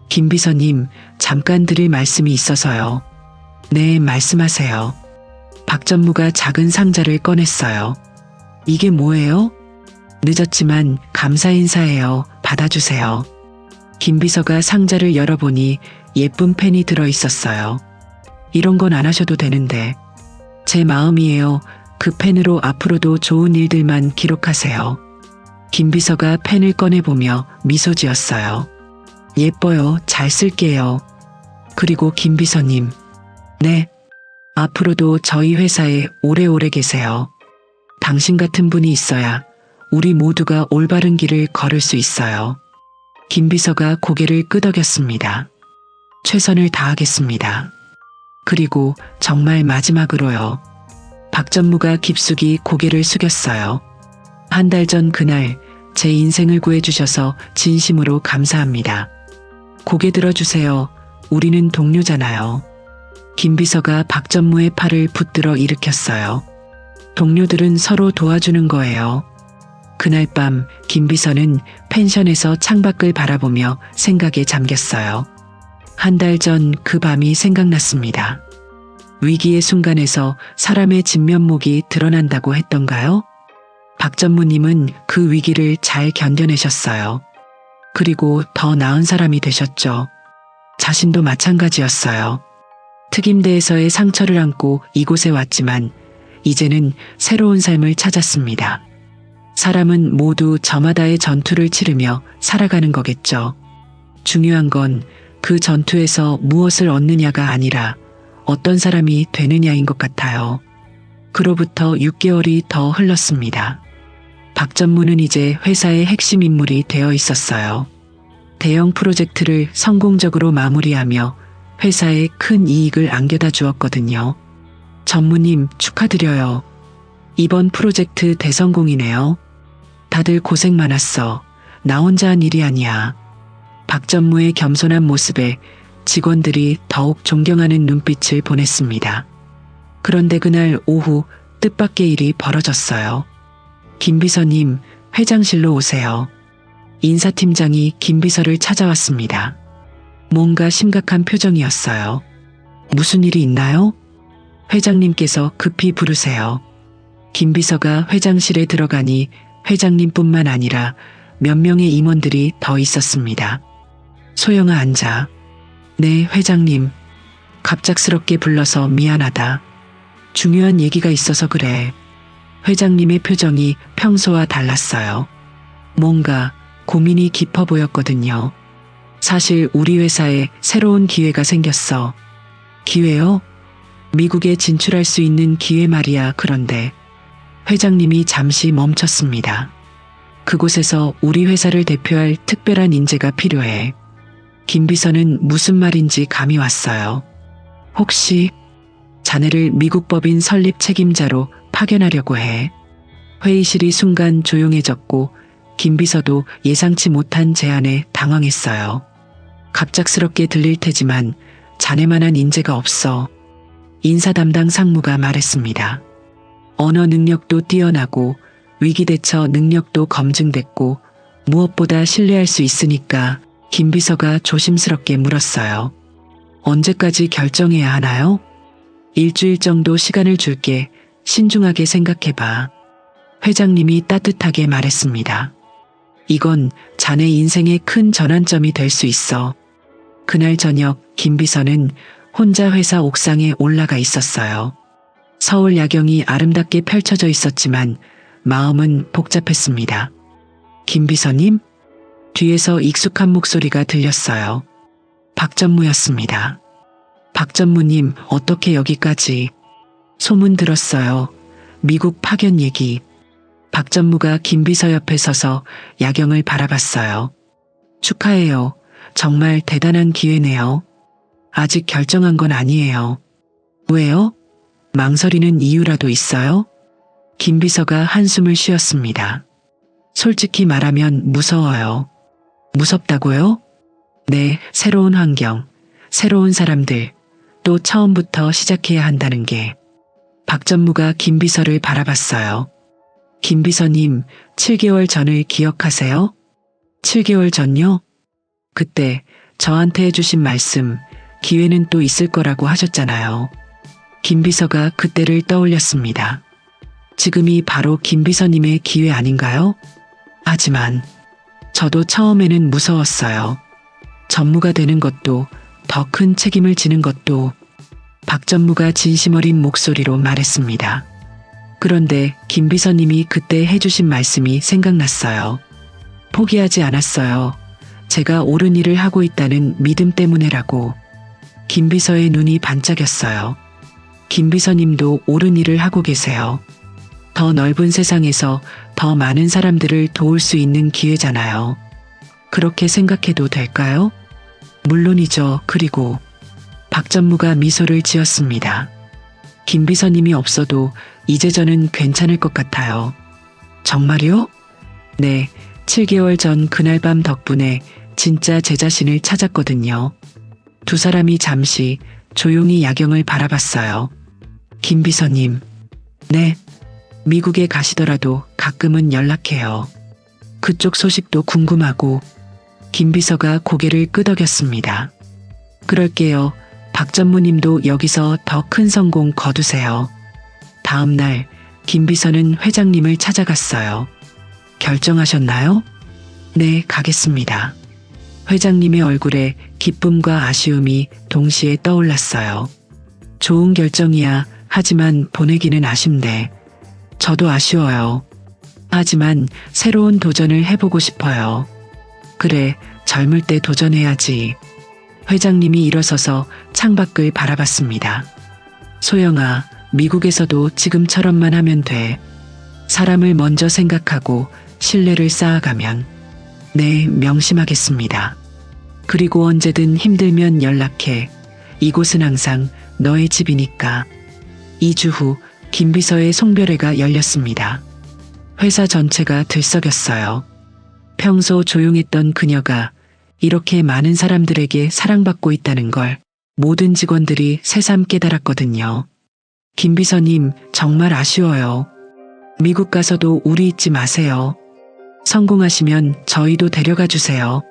김 비서님, 잠깐 드릴 말씀이 있어서요. 네, 말씀하세요. 박 전무가 작은 상자를 꺼냈어요. 이게 뭐예요? 늦었지만 감사 인사예요. 받아주세요. 김 비서가 상자를 열어보니 예쁜 펜이 들어있었어요. 이런 건 안 하셔도 되는데. 제 마음이에요. 그 펜으로 앞으로도 좋은 일들만 기록하세요. 김 비서가 펜을 꺼내보며 미소 지었어요. 예뻐요. 잘 쓸게요. 그리고 김 비서님. 네. 앞으로도 저희 회사에 오래오래 계세요. 당신 같은 분이 있어야 우리 모두가 올바른 길을 걸을 수 있어요. 김 비서가 고개를 끄덕였습니다. 최선을 다하겠습니다. 그리고 정말 마지막으로요. 박 전무가 깊숙이 고개를 숙였어요. 한 달 전 그날 제 인생을 구해주셔서 진심으로 감사합니다. 고개 들어주세요. 우리는 동료잖아요. 김 비서가 박 전무의 팔을 붙들어 일으켰어요. 동료들은 서로 도와주는 거예요. 그날 밤 김 비서는 펜션에서 창밖을 바라보며 생각에 잠겼어요. 한 달 전 그 밤이 생각났습니다. 위기의 순간에서 사람의 진면목이 드러난다고 했던가요? 박 전무님은 그 위기를 잘 견뎌내셨어요. 그리고 더 나은 사람이 되셨죠. 자신도 마찬가지였어요. 특임대에서의 상처를 안고 이곳에 왔지만 이제는 새로운 삶을 찾았습니다. 사람은 모두 저마다의 전투를 치르며 살아가는 거겠죠. 중요한 건 그 전투에서 무엇을 얻느냐가 아니라 어떤 사람이 되느냐인 것 같아요. 그로부터 6개월이 더 흘렀습니다. 박 전무는 이제 회사의 핵심 인물이 되어 있었어요. 대형 프로젝트를 성공적으로 마무리하며 회사에 큰 이익을 안겨다 주었거든요. 전무님 축하드려요. 이번 프로젝트 대성공이네요. 다들 고생 많았어. 나 혼자 한 일이 아니야. 박 전무의 겸손한 모습에 직원들이 더욱 존경하는 눈빛을 보냈습니다. 그런데 그날 오후 뜻밖의 일이 벌어졌어요. 김 비서님, 회장실로 오세요. 인사팀장이 김 비서를 찾아왔습니다. 뭔가 심각한 표정이었어요. 무슨 일이 있나요? 회장님께서 급히 부르세요. 김 비서가 회장실에 들어가니 회장님뿐만 아니라 몇 명의 임원들이 더 있었습니다. 소영아 앉아. 네, 회장님. 갑작스럽게 불러서 미안하다. 중요한 얘기가 있어서 그래. 회장님의 표정이 평소와 달랐어요. 뭔가 고민이 깊어 보였거든요. 사실 우리 회사에 새로운 기회가 생겼어. 기회요? 미국에 진출할 수 있는 기회 말이야. 그런데 회장님이 잠시 멈췄습니다. 그곳에서 우리 회사를 대표할 특별한 인재가 필요해. 김 비서는 무슨 말인지 감이 왔어요. 혹시 자네를 미국 법인 설립 책임자로 파견하려고 해. 회의실이 순간 조용해졌고 김 비서도 예상치 못한 제안에 당황했어요. 갑작스럽게 들릴 테지만 자네만한 인재가 없어. 인사 담당 상무가 말했습니다. 언어 능력도 뛰어나고 위기 대처 능력도 검증됐고 무엇보다 신뢰할 수 있으니까 김 비서가 조심스럽게 물었어요. 언제까지 결정해야 하나요? 일주일 정도 시간을 줄게. 신중하게 생각해봐. 회장님이 따뜻하게 말했습니다. 이건 자네 인생의 큰 전환점이 될 수 있어. 그날 저녁 김 비서는 혼자 회사 옥상에 올라가 있었어요. 서울 야경이 아름답게 펼쳐져 있었지만 마음은 복잡했습니다. 김 비서님? 뒤에서 익숙한 목소리가 들렸어요. 박 전무였습니다. 박 전무님, 어떻게 여기까지? 소문 들었어요. 미국 파견 얘기. 박 전무가 김 비서 옆에 서서 야경을 바라봤어요. 축하해요. 정말 대단한 기회네요. 아직 결정한 건 아니에요. 왜요? 망설이는 이유라도 있어요? 김 비서가 한숨을 쉬었습니다. 솔직히 말하면 무서워요. 무섭다고요? 네, 새로운 환경, 새로운 사람들, 또 처음부터 시작해야 한다는 게. 박 전무가 김 비서를 바라봤어요. 김 비서님, 7개월 전을 기억하세요? 7개월 전요? 그때 저한테 해주신 말씀, 기회는 또 있을 거라고 하셨잖아요. 김 비서가 그때를 떠올렸습니다. 지금이 바로 김 비서님의 기회 아닌가요? 하지만 저도 처음에는 무서웠어요. 전무가 되는 것도 더 큰 책임을 지는 것도. 박 전무가 진심 어린 목소리로 말했습니다. 그런데 김 비서님이 그때 해주신 말씀이 생각났어요. 포기하지 않았어요. 제가 옳은 일을 하고 있다는 믿음 때문에라고. 김 비서의 눈이 반짝였어요. 김 비서님도 옳은 일을 하고 계세요. 더 넓은 세상에서 더 많은 사람들을 도울 수 있는 기회잖아요. 그렇게 생각해도 될까요? 물론이죠. 그리고 박 전무가 미소를 지었습니다. 김 비서님이 없어도 이제 저는 괜찮을 것 같아요. 정말요? 네, 7개월 전 그날 밤 덕분에 진짜 제 자신을 찾았거든요. 두 사람이 잠시 조용히 야경을 바라봤어요. 김 비서님. 네. 미국에 가시더라도 가끔은 연락해요. 그쪽 소식도 궁금하고. 김 비서가 고개를 끄덕였습니다. 그럴게요. 박 전무님도 여기서 더 큰 성공 거두세요. 다음 날 김 비서는 회장님을 찾아갔어요. 결정하셨나요? 네, 가겠습니다. 회장님의 얼굴에 기쁨과 아쉬움이 동시에 떠올랐어요. 좋은 결정이야. 하지만 보내기는 아쉽네. 저도 아쉬워요. 하지만 새로운 도전을 해보고 싶어요. 그래, 젊을 때 도전해야지. 회장님이 일어서서 창밖을 바라봤습니다. 소영아, 미국에서도 지금처럼만 하면 돼. 사람을 먼저 생각하고 신뢰를 쌓아가면. 네, 명심하겠습니다. 그리고 언제든 힘들면 연락해. 이곳은 항상 너의 집이니까. 2주 후 김 비서의 송별회가 열렸습니다. 회사 전체가 들썩였어요. 평소 조용했던 그녀가 이렇게 많은 사람들에게 사랑받고 있다는 걸 모든 직원들이 새삼 깨달았거든요. 김 비서님, 정말 아쉬워요. 미국 가서도 우리 잊지 마세요. 성공하시면 저희도 데려가 주세요.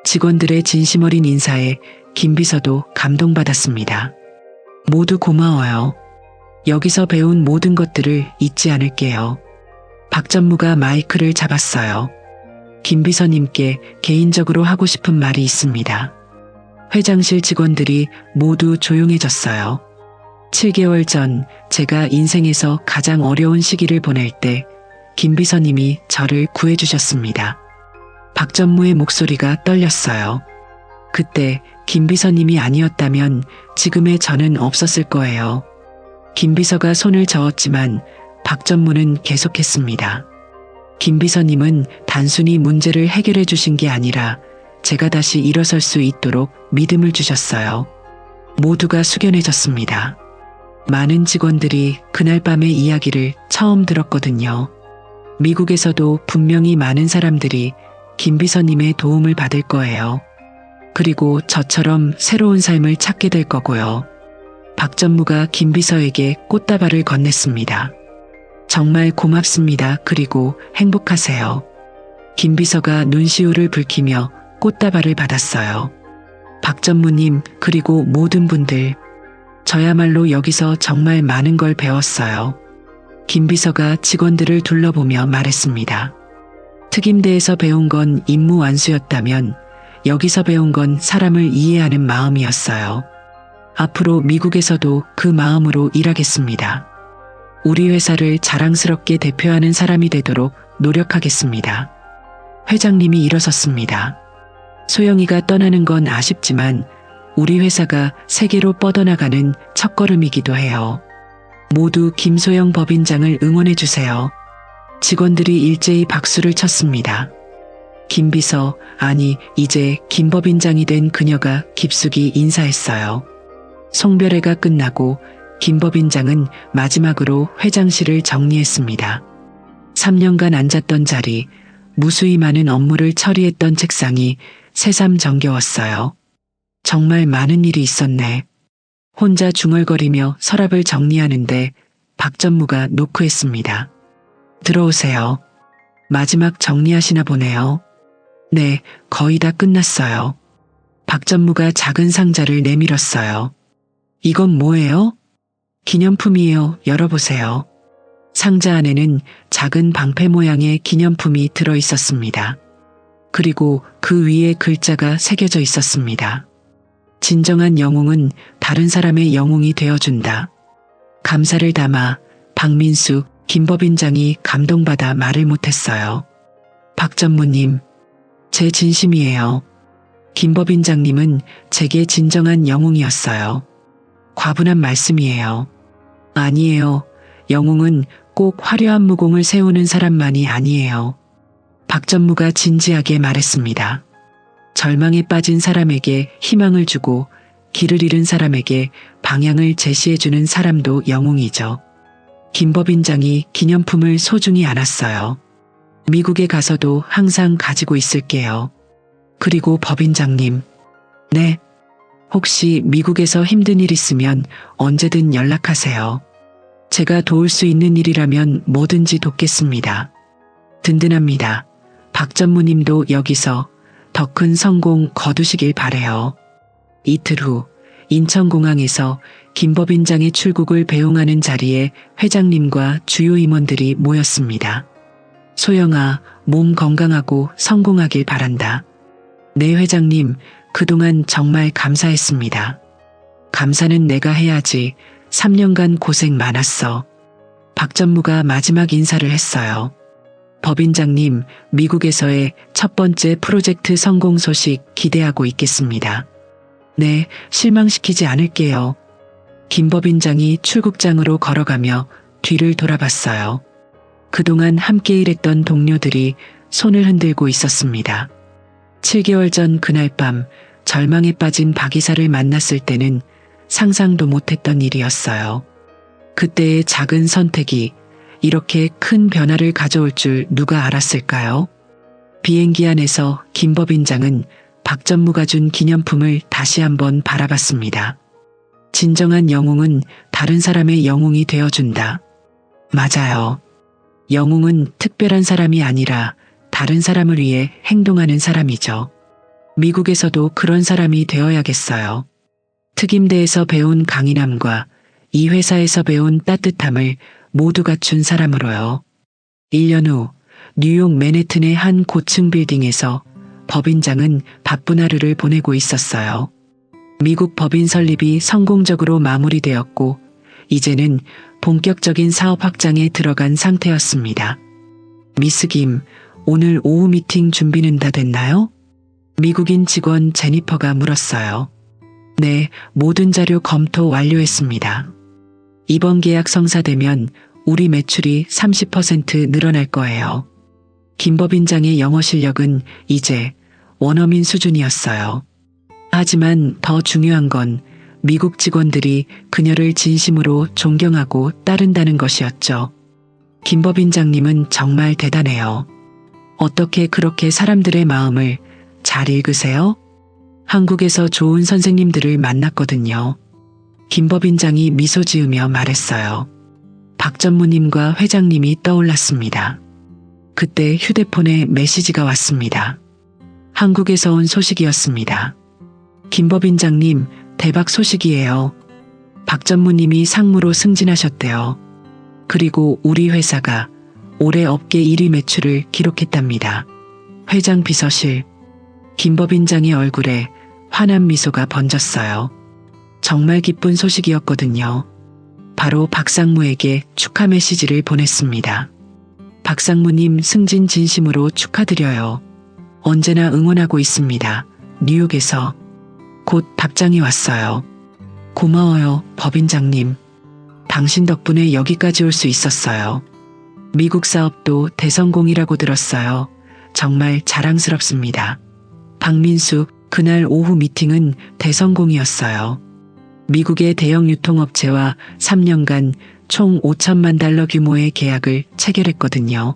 직원들의 진심 어린 인사에 김 비서도 감동받았습니다. 모두 고마워요. 여기서 배운 모든 것들을 잊지 않을게요. 박 전무가 마이크를 잡았어요. 김 비서님께 개인적으로 하고 싶은 말이 있습니다. 회장실 직원들이 모두 조용해졌어요. 7개월 전 제가 인생에서 가장 어려운 시기를 보낼 때 김 비서님이 저를 구해주셨습니다. 박 전무의 목소리가 떨렸어요. 그때 김 비서님이 아니었다면 지금의 저는 없었을 거예요. 김 비서가 손을 저었지만 박 전무는 계속했습니다. 김 비서님은 단순히 문제를 해결해 주신 게 아니라 제가 다시 일어설 수 있도록 믿음을 주셨어요. 모두가 숙연해졌습니다. 많은 직원들이 그날 밤의 이야기를 처음 들었거든요. 미국에서도 분명히 많은 사람들이 김 비서님의 도움을 받을 거예요. 그리고 저처럼 새로운 삶을 찾게 될 거고요. 박 전무가 김 비서에게 꽃다발을 건넸습니다. 정말 고맙습니다. 그리고 행복하세요. 김 비서가 눈시울을 붉히며 꽃다발을 받았어요. 박 전무님, 그리고 모든 분들. 저야말로 여기서 정말 많은 걸 배웠어요. 김 비서가 직원들을 둘러보며 말했습니다. 특임대에서 배운 건 임무 완수였다면 여기서 배운 건 사람을 이해하는 마음이었어요. 앞으로 미국에서도 그 마음으로 일하겠습니다. 우리 회사를 자랑스럽게 대표하는 사람이 되도록 노력하겠습니다. 회장님이 일어섰습니다. 소영이가 떠나는 건 아쉽지만 우리 회사가 세계로 뻗어나가는 첫걸음이기도 해요. 모두 김소영 법인장을 응원해 주세요. 직원들이 일제히 박수를 쳤습니다. 김 비서, 아니 이제 김 법인장이 된 그녀가 깊숙이 인사했어요. 송별회가 끝나고 김 법인장은 마지막으로 회장실을 정리했습니다. 3년간 앉았던 자리, 무수히 많은 업무를 처리했던 책상이 새삼 정겨웠어요. 정말 많은 일이 있었네. 혼자 중얼거리며 서랍을 정리하는데 박 전무가 노크했습니다. 들어오세요. 마지막 정리하시나 보네요. 네, 거의 다 끝났어요. 박 전무가 작은 상자를 내밀었어요. 이건 뭐예요? 기념품이에요. 열어보세요. 상자 안에는 작은 방패 모양의 기념품이 들어 있었습니다. 그리고 그 위에 글자가 새겨져 있었습니다. 진정한 영웅은 다른 사람의 영웅이 되어준다. 감사를 담아 박민수, 김 법인장이 감동받아 말을 못했어요. 박 전무님, 제 진심이에요. 김 법인장님은 제게 진정한 영웅이었어요. 과분한 말씀이에요. 아니에요. 영웅은 꼭 화려한 무공을 세우는 사람만이 아니에요. 박 전무가 진지하게 말했습니다. 절망에 빠진 사람에게 희망을 주고 길을 잃은 사람에게 방향을 제시해주는 사람도 영웅이죠. 김 법인장이 기념품을 소중히 안았어요. 미국에 가서도 항상 가지고 있을게요. 그리고 법인장님. 네. 혹시 미국에서 힘든 일 있으면 언제든 연락하세요. 제가 도울 수 있는 일이라면 뭐든지 돕겠습니다. 든든합니다. 박 전무님도 여기서 더 큰 성공 거두시길 바래요. 이틀 후 인천공항에서 김 법인장의 출국을 배웅하는 자리에 회장님과 주요 임원들이 모였습니다. 소영아, 몸 건강하고 성공하길 바란다. 네 회장님, 그동안 정말 감사했습니다. 감사는 내가 해야지. 3년간 고생 많았어. 박 전무가 마지막 인사를 했어요. 법인장님, 미국에서의 첫 번째 프로젝트 성공 소식 기대하고 있겠습니다. 네, 실망시키지 않을게요. 김 법인장이 출국장으로 걸어가며 뒤를 돌아봤어요. 그동안 함께 일했던 동료들이 손을 흔들고 있었습니다. 7개월 전 그날 밤 절망에 빠진 박 이사를 만났을 때는 상상도 못했던 일이었어요. 그때의 작은 선택이 이렇게 큰 변화를 가져올 줄 누가 알았을까요? 비행기 안에서 김 법인장은 박 전무가 준 기념품을 다시 한번 바라봤습니다. 진정한 영웅은 다른 사람의 영웅이 되어준다. 맞아요. 영웅은 특별한 사람이 아니라 다른 사람을 위해 행동하는 사람이죠. 미국에서도 그런 사람이 되어야겠어요. 특임대에서 배운 강인함과 이 회사에서 배운 따뜻함을 모두 갖춘 사람으로요. 1년 후 뉴욕 맨해튼의 한 고층 빌딩에서 법인장은 바쁜 하루를 보내고 있었어요. 미국 법인 설립이 성공적으로 마무리되었고 이제는 본격적인 사업 확장에 들어간 상태였습니다. 미스 김, 오늘 오후 미팅 준비는 다 됐나요? 미국인 직원 제니퍼가 물었어요. 네, 모든 자료 검토 완료했습니다. 이번 계약 성사되면 우리 매출이 30% 늘어날 거예요. 김 법인장의 영어 실력은 이제 원어민 수준이었어요. 하지만 더 중요한 건 미국 직원들이 그녀를 진심으로 존경하고 따른다는 것이었죠. 김 법인장님은 정말 대단해요. 어떻게 그렇게 사람들의 마음을 잘 읽으세요? 한국에서 좋은 선생님들을 만났거든요. 김 법인장이 미소 지으며 말했어요. 박 전무님과 회장님이 떠올랐습니다. 그때 휴대폰에 메시지가 왔습니다. 한국에서 온 소식이었습니다. 김 법인장님, 대박 소식이에요. 박 전무님이 상무로 승진하셨대요. 그리고 우리 회사가 올해 업계 1위 매출을 기록했답니다. 회장 비서실. 김 법인장의 얼굴에 환한 미소가 번졌어요. 정말 기쁜 소식이었거든요. 바로 박 상무에게 축하 메시지를 보냈습니다. 박 상무님 승진 진심으로 축하드려요. 언제나 응원하고 있습니다. 뉴욕에서. 곧 답장이 왔어요. 고마워요, 법인장님. 당신 덕분에 여기까지 올 수 있었어요. 미국 사업도 대성공이라고 들었어요. 정말 자랑스럽습니다. 박민수, 그날 오후 미팅은 대성공이었어요. 미국의 대형 유통업체와 3년간 총 5천만 달러 규모의 계약을 체결했거든요.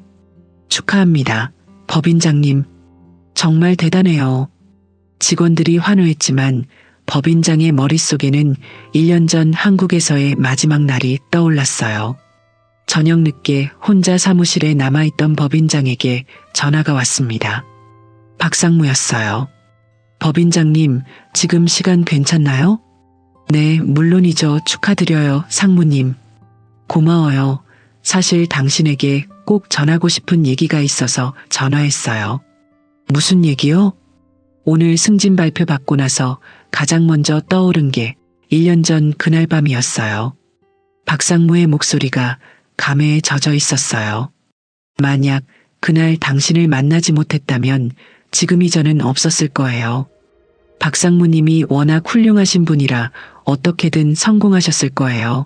축하합니다, 법인장님. 정말 대단해요. 직원들이 환호했지만 법인장의 머릿속에는 1년 전 한국에서의 마지막 날이 떠올랐어요. 저녁 늦게 혼자 사무실에 남아있던 법인장에게 전화가 왔습니다. 박상무였어요. 법인장님, 지금 시간 괜찮나요? 네, 물론이죠. 축하드려요, 상무님. 고마워요. 사실 당신에게 꼭 전하고 싶은 얘기가 있어서 전화했어요. 무슨 얘기요? 오늘 승진 발표 받고 나서 가장 먼저 떠오른 게 1년 전 그날 밤이었어요. 박상무의 목소리가 감회에 젖어 있었어요. 만약 그날 당신을 만나지 못했다면 지금 이 저는 없었을 거예요. 박상무님이 워낙 훌륭하신 분이라 어떻게든 성공하셨을 거예요.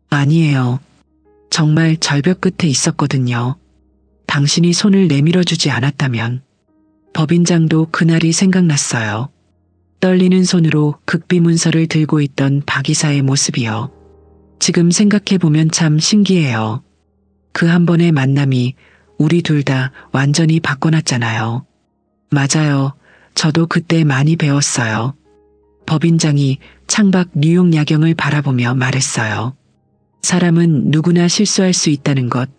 아니에요. 정말 절벽 끝에 있었거든요. 당신이 손을 내밀어주지 않았다면. 법인장도 그날이 생각났어요. 떨리는 손으로 극비 문서를 들고 있던 박 이사의 모습이요. 지금 생각해보면 참 신기해요. 그 한 번의 만남이 우리 둘 다 완전히 바꿔놨잖아요. 맞아요. 저도 그때 많이 배웠어요. 법인장이 창밖 뉴욕 야경을 바라보며 말했어요. 사람은 누구나 실수할 수 있다는 것,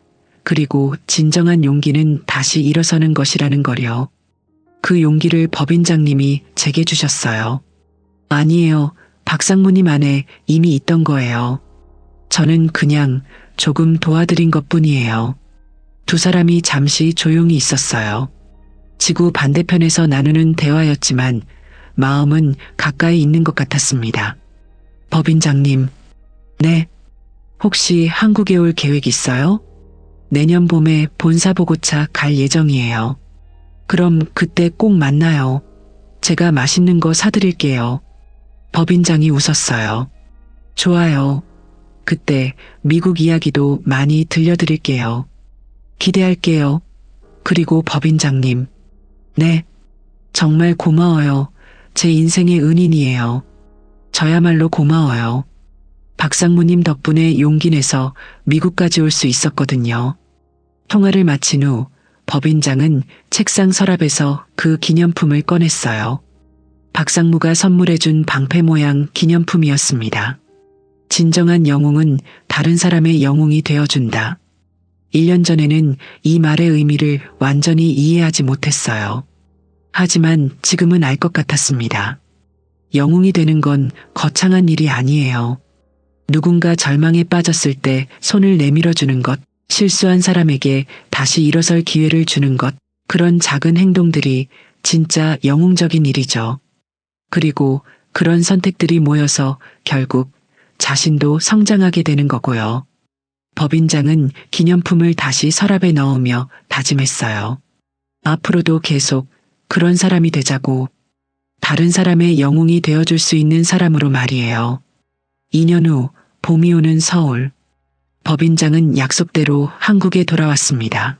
그리고 진정한 용기는 다시 일어서는 것이라는 거요. 그 용기를 법인장님이 제게 주셨어요. 아니에요. 박상무님 안에 이미 있던 거예요. 저는 그냥 조금 도와드린 것 뿐이에요. 두 사람이 잠시 조용히 있었어요. 지구 반대편에서 나누는 대화였지만 마음은 가까이 있는 것 같았습니다. 법인장님, 네. 혹시 한국에 올 계획 있어요? 내년 봄에 본사 보고차 갈 예정이에요. 그럼 그때 꼭 만나요. 제가 맛있는 거 사드릴게요. 법인장이 웃었어요. 좋아요. 그때 미국 이야기도 많이 들려드릴게요. 기대할게요. 그리고 법인장님. 네. 정말 고마워요. 제 인생의 은인이에요. 저야말로 고마워요. 박상무님 덕분에 용기 내서 미국까지 올 수 있었거든요. 통화를 마친 후 법인장은 책상 서랍에서 그 기념품을 꺼냈어요. 박상무가 선물해준 방패 모양 기념품이었습니다. 진정한 영웅은 다른 사람의 영웅이 되어준다. 1년 전에는 이 말의 의미를 완전히 이해하지 못했어요. 하지만 지금은 알 것 같았습니다. 영웅이 되는 건 거창한 일이 아니에요. 누군가 절망에 빠졌을 때 손을 내밀어주는 것, 실수한 사람에게 다시 일어설 기회를 주는 것, 그런 작은 행동들이 진짜 영웅적인 일이죠. 그리고 그런 선택들이 모여서 결국 자신도 성장하게 되는 거고요. 법인장은 기념품을 다시 서랍에 넣으며 다짐했어요. 앞으로도 계속 그런 사람이 되자고, 다른 사람의 영웅이 되어줄 수 있는 사람으로 말이에요. 2년 후 봄이 오는 서울. 법인장은 약속대로 한국에 돌아왔습니다.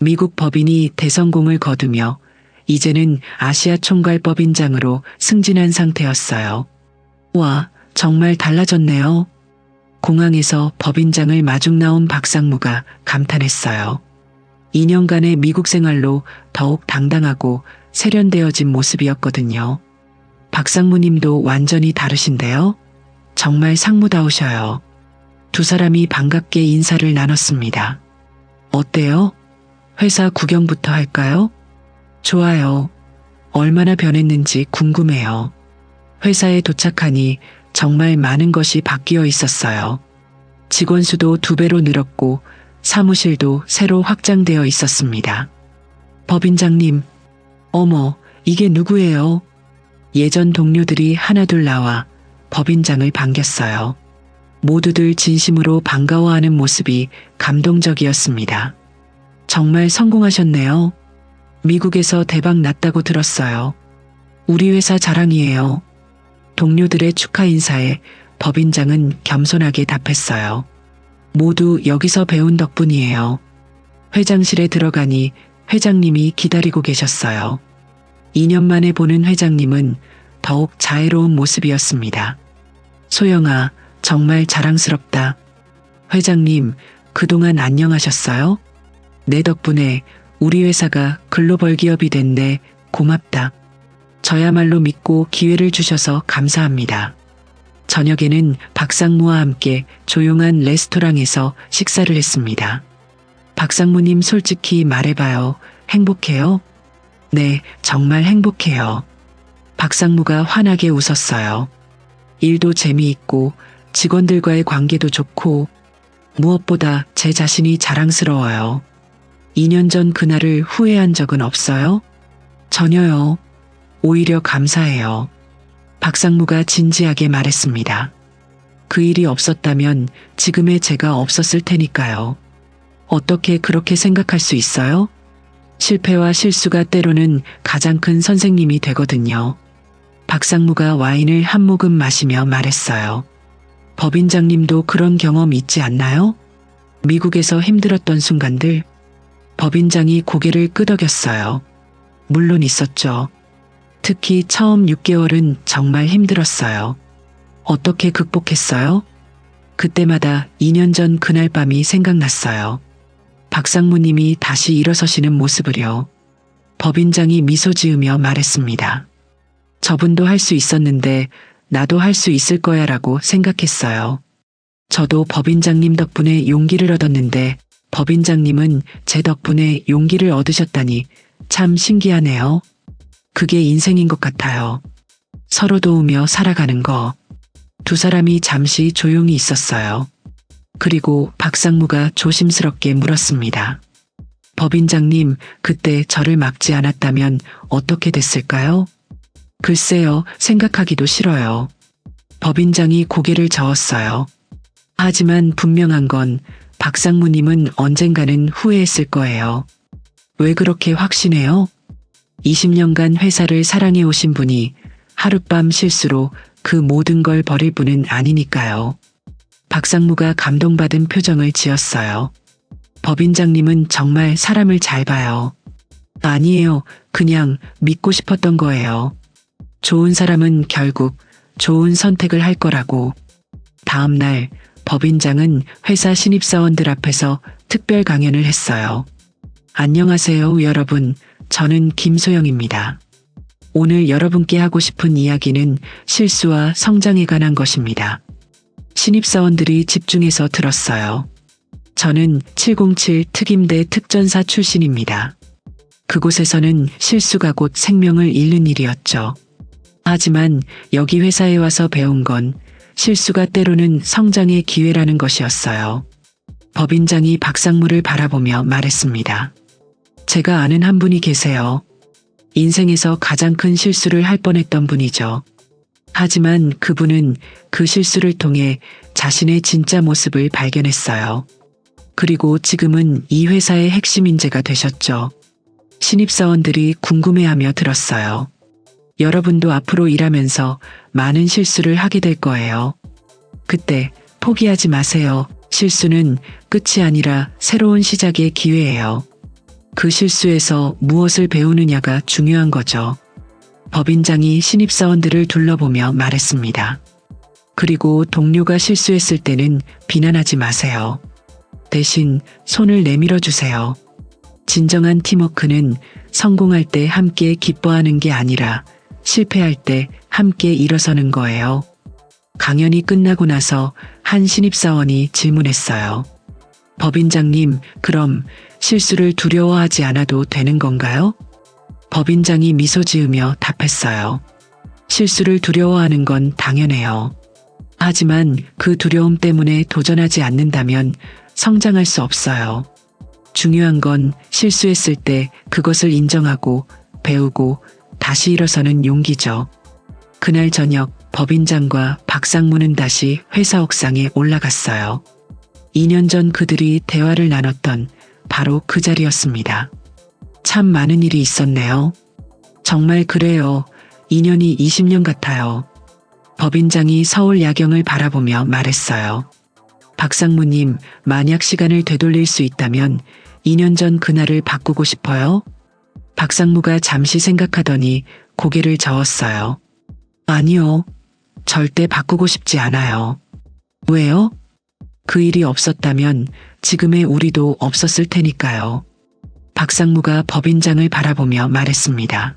미국 법인이 대성공을 거두며 이제는 아시아 총괄 법인장으로 승진한 상태였어요. 와, 정말 달라졌네요. 공항에서 법인장을 마중 나온 박상무가 감탄했어요. 2년간의 미국 생활로 더욱 당당하고 세련되어진 모습이었거든요. 박상무님도 완전히 다르신데요? 정말 상무다우셔요. 두 사람이 반갑게 인사를 나눴습니다. 어때요? 회사 구경부터 할까요? 좋아요. 얼마나 변했는지 궁금해요. 회사에 도착하니 정말 많은 것이 바뀌어 있었어요. 직원 수도 2배로 늘었고 사무실도 새로 확장되어 있었습니다. 법인장님, 어머, 이게 누구예요? 예전 동료들이 하나둘 나와 법인장을 반겼어요. 모두들 진심으로 반가워하는 모습이 감동적이었습니다. 정말 성공하셨네요. 미국에서 대박 났다고 들었어요. 우리 회사 자랑이에요. 동료들의 축하 인사에 법인장은 겸손하게 답했어요. 모두 여기서 배운 덕분이에요. 회장실에 들어가니 회장님이 기다리고 계셨어요. 2년 만에 보는 회장님은 더욱 자애로운 모습이었습니다. 소영아, 정말 자랑스럽다. 회장님, 그동안 안녕하셨어요? 내 덕분에 우리 회사가 글로벌 기업이 됐네. 고맙다. 저야말로 믿고 기회를 주셔서 감사합니다. 저녁에는 박상무와 함께 조용한 레스토랑에서 식사를 했습니다. 박상무님 솔직히 말해봐요. 행복해요? 네, 정말 행복해요. 박상무가 환하게 웃었어요. 일도 재미있고 직원들과의 관계도 좋고 무엇보다 제 자신이 자랑스러워요. 2년 전 그날을 후회한 적은 없어요? 전혀요. 오히려 감사해요. 박상무가 진지하게 말했습니다. 그 일이 없었다면 지금의 제가 없었을 테니까요. 어떻게 그렇게 생각할 수 있어요? 실패와 실수가 때로는 가장 큰 선생님이 되거든요. 박상무가 와인을 한 모금 마시며 말했어요. 법인장님도 그런 경험 있지 않나요? 미국에서 힘들었던 순간들. 법인장이 고개를 끄덕였어요. 물론 있었죠. 특히 처음 6개월은 정말 힘들었어요. 어떻게 극복했어요? 그때마다 2년 전 그날 밤이 생각났어요. 박상무님이 다시 일어서시는 모습을요. 법인장이 미소 지으며 말했습니다. 저분도 할 수 있었는데 나도 할 수 있을 거야 라고 생각했어요. 저도 법인장님 덕분에 용기를 얻었는데 법인장님은 제 덕분에 용기를 얻으셨다니 참 신기하네요. 그게 인생인 것 같아요. 서로 도우며 살아가는 거. 두 사람이 잠시 조용히 있었어요. 그리고 박상무가 조심스럽게 물었습니다. 법인장님, 그때 저를 막지 않았다면 어떻게 됐을까요? 글쎄요, 생각하기도 싫어요. 법인장이 고개를 저었어요. 하지만 분명한 건 박상무님은 언젠가는 후회했을 거예요. 왜 그렇게 확신해요? 20년간 회사를 사랑해 오신 분이 하룻밤 실수로 그 모든 걸 버릴 분은 아니니까요. 박상무가 감동받은 표정을 지었어요. 법인장님은 정말 사람을 잘 봐요. 아니에요. 그냥 믿고 싶었던 거예요. 좋은 사람은 결국 좋은 선택을 할 거라고. 다음 날 법인장은 회사 신입사원들 앞에서 특별 강연을 했어요. 안녕하세요, 여러분. 저는 김소영입니다. 오늘 여러분께 하고 싶은 이야기는 실수와 성장에 관한 것입니다. 신입사원들이 집중해서 들었어요. 저는 707 특임대 특전사 출신입니다. 그곳에서는 실수가 곧 생명을 잃는 일이었죠. 하지만 여기 회사에 와서 배운 건 실수가 때로는 성장의 기회라는 것이었어요. 법인장이 박상무를 바라보며 말했습니다. 제가 아는 한 분이 계세요. 인생에서 가장 큰 실수를 할 뻔했던 분이죠. 하지만 그분은 그 실수를 통해 자신의 진짜 모습을 발견했어요. 그리고 지금은 이 회사의 핵심 인재가 되셨죠. 신입사원들이 궁금해하며 들었어요. 여러분도 앞으로 일하면서 많은 실수를 하게 될 거예요. 그때 포기하지 마세요. 실수는 끝이 아니라 새로운 시작의 기회예요. 그 실수에서 무엇을 배우느냐가 중요한 거죠. 법인장이 신입사원들을 둘러보며 말했습니다. 그리고 동료가 실수했을 때는 비난하지 마세요. 대신 손을 내밀어 주세요. 진정한 팀워크는 성공할 때 함께 기뻐하는 게 아니라 실패할 때 함께 일어서는 거예요. 강연이 끝나고 나서 한 신입사원이 질문했어요. 법인장님, 그럼 실수를 두려워하지 않아도 되는 건가요? 법인장이 미소 지으며 답했어요. 실수를 두려워하는 건 당연해요. 하지만 그 두려움 때문에 도전하지 않는다면 성장할 수 없어요. 중요한 건 실수했을 때 그것을 인정하고 배우고 다시 일어서는 용기죠. 그날 저녁 법인장과 박상무는 다시 회사 옥상에 올라갔어요. 2년 전 그들이 대화를 나눴던 바로 그 자리였습니다. 참 많은 일이 있었네요. 정말 그래요. 2년이 20년 같아요. 법인장이 서울 야경을 바라보며 말했어요. 박상무님, 만약 시간을 되돌릴 수 있다면 2년 전 그날을 바꾸고 싶어요? 박상무가 잠시 생각하더니 고개를 저었어요. 아니요. 절대 바꾸고 싶지 않아요. 왜요? 그 일이 없었다면 지금의 우리도 없었을 테니까요. 박상무가 법인장을 바라보며 말했습니다.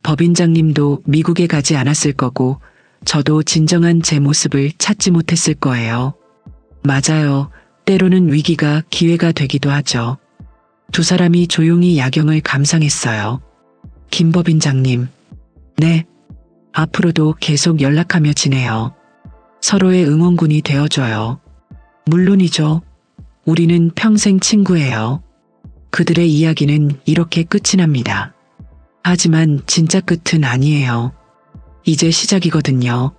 법인장님도 미국에 가지 않았을 거고 저도 진정한 제 모습을 찾지 못했을 거예요. 맞아요. 때로는 위기가 기회가 되기도 하죠. 두 사람이 조용히 야경을 감상했어요. 김 법인장님. 네. 앞으로도 계속 연락하며 지내요. 서로의 응원군이 되어줘요. 물론이죠. 우리는 평생 친구예요. 그들의 이야기는 이렇게 끝이 납니다. 하지만 진짜 끝은 아니에요. 이제 시작이거든요.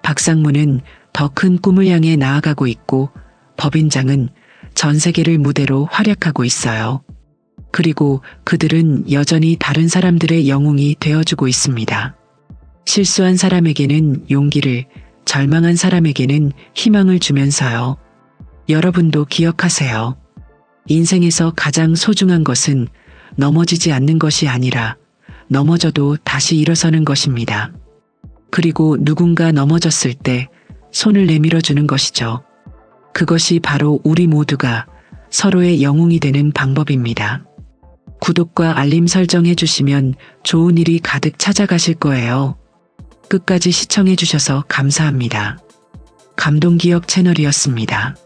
박상무는 더 큰 꿈을 향해 나아가고 있고 법인장은 전 세계를 무대로 활약하고 있어요. 그리고 그들은 여전히 다른 사람들의 영웅이 되어주고 있습니다. 실수한 사람에게는 용기를, 절망한 사람에게는 희망을 주면서요. 여러분도 기억하세요. 인생에서 가장 소중한 것은 넘어지지 않는 것이 아니라 넘어져도 다시 일어서는 것입니다. 그리고 누군가 넘어졌을 때 손을 내밀어 주는 것이죠. 그것이 바로 우리 모두가 서로의 영웅이 되는 방법입니다. 구독과 알림 설정해 주시면 좋은 일이 가득 찾아가실 거예요. 끝까지 시청해 주셔서 감사합니다. 감동기억 채널이었습니다.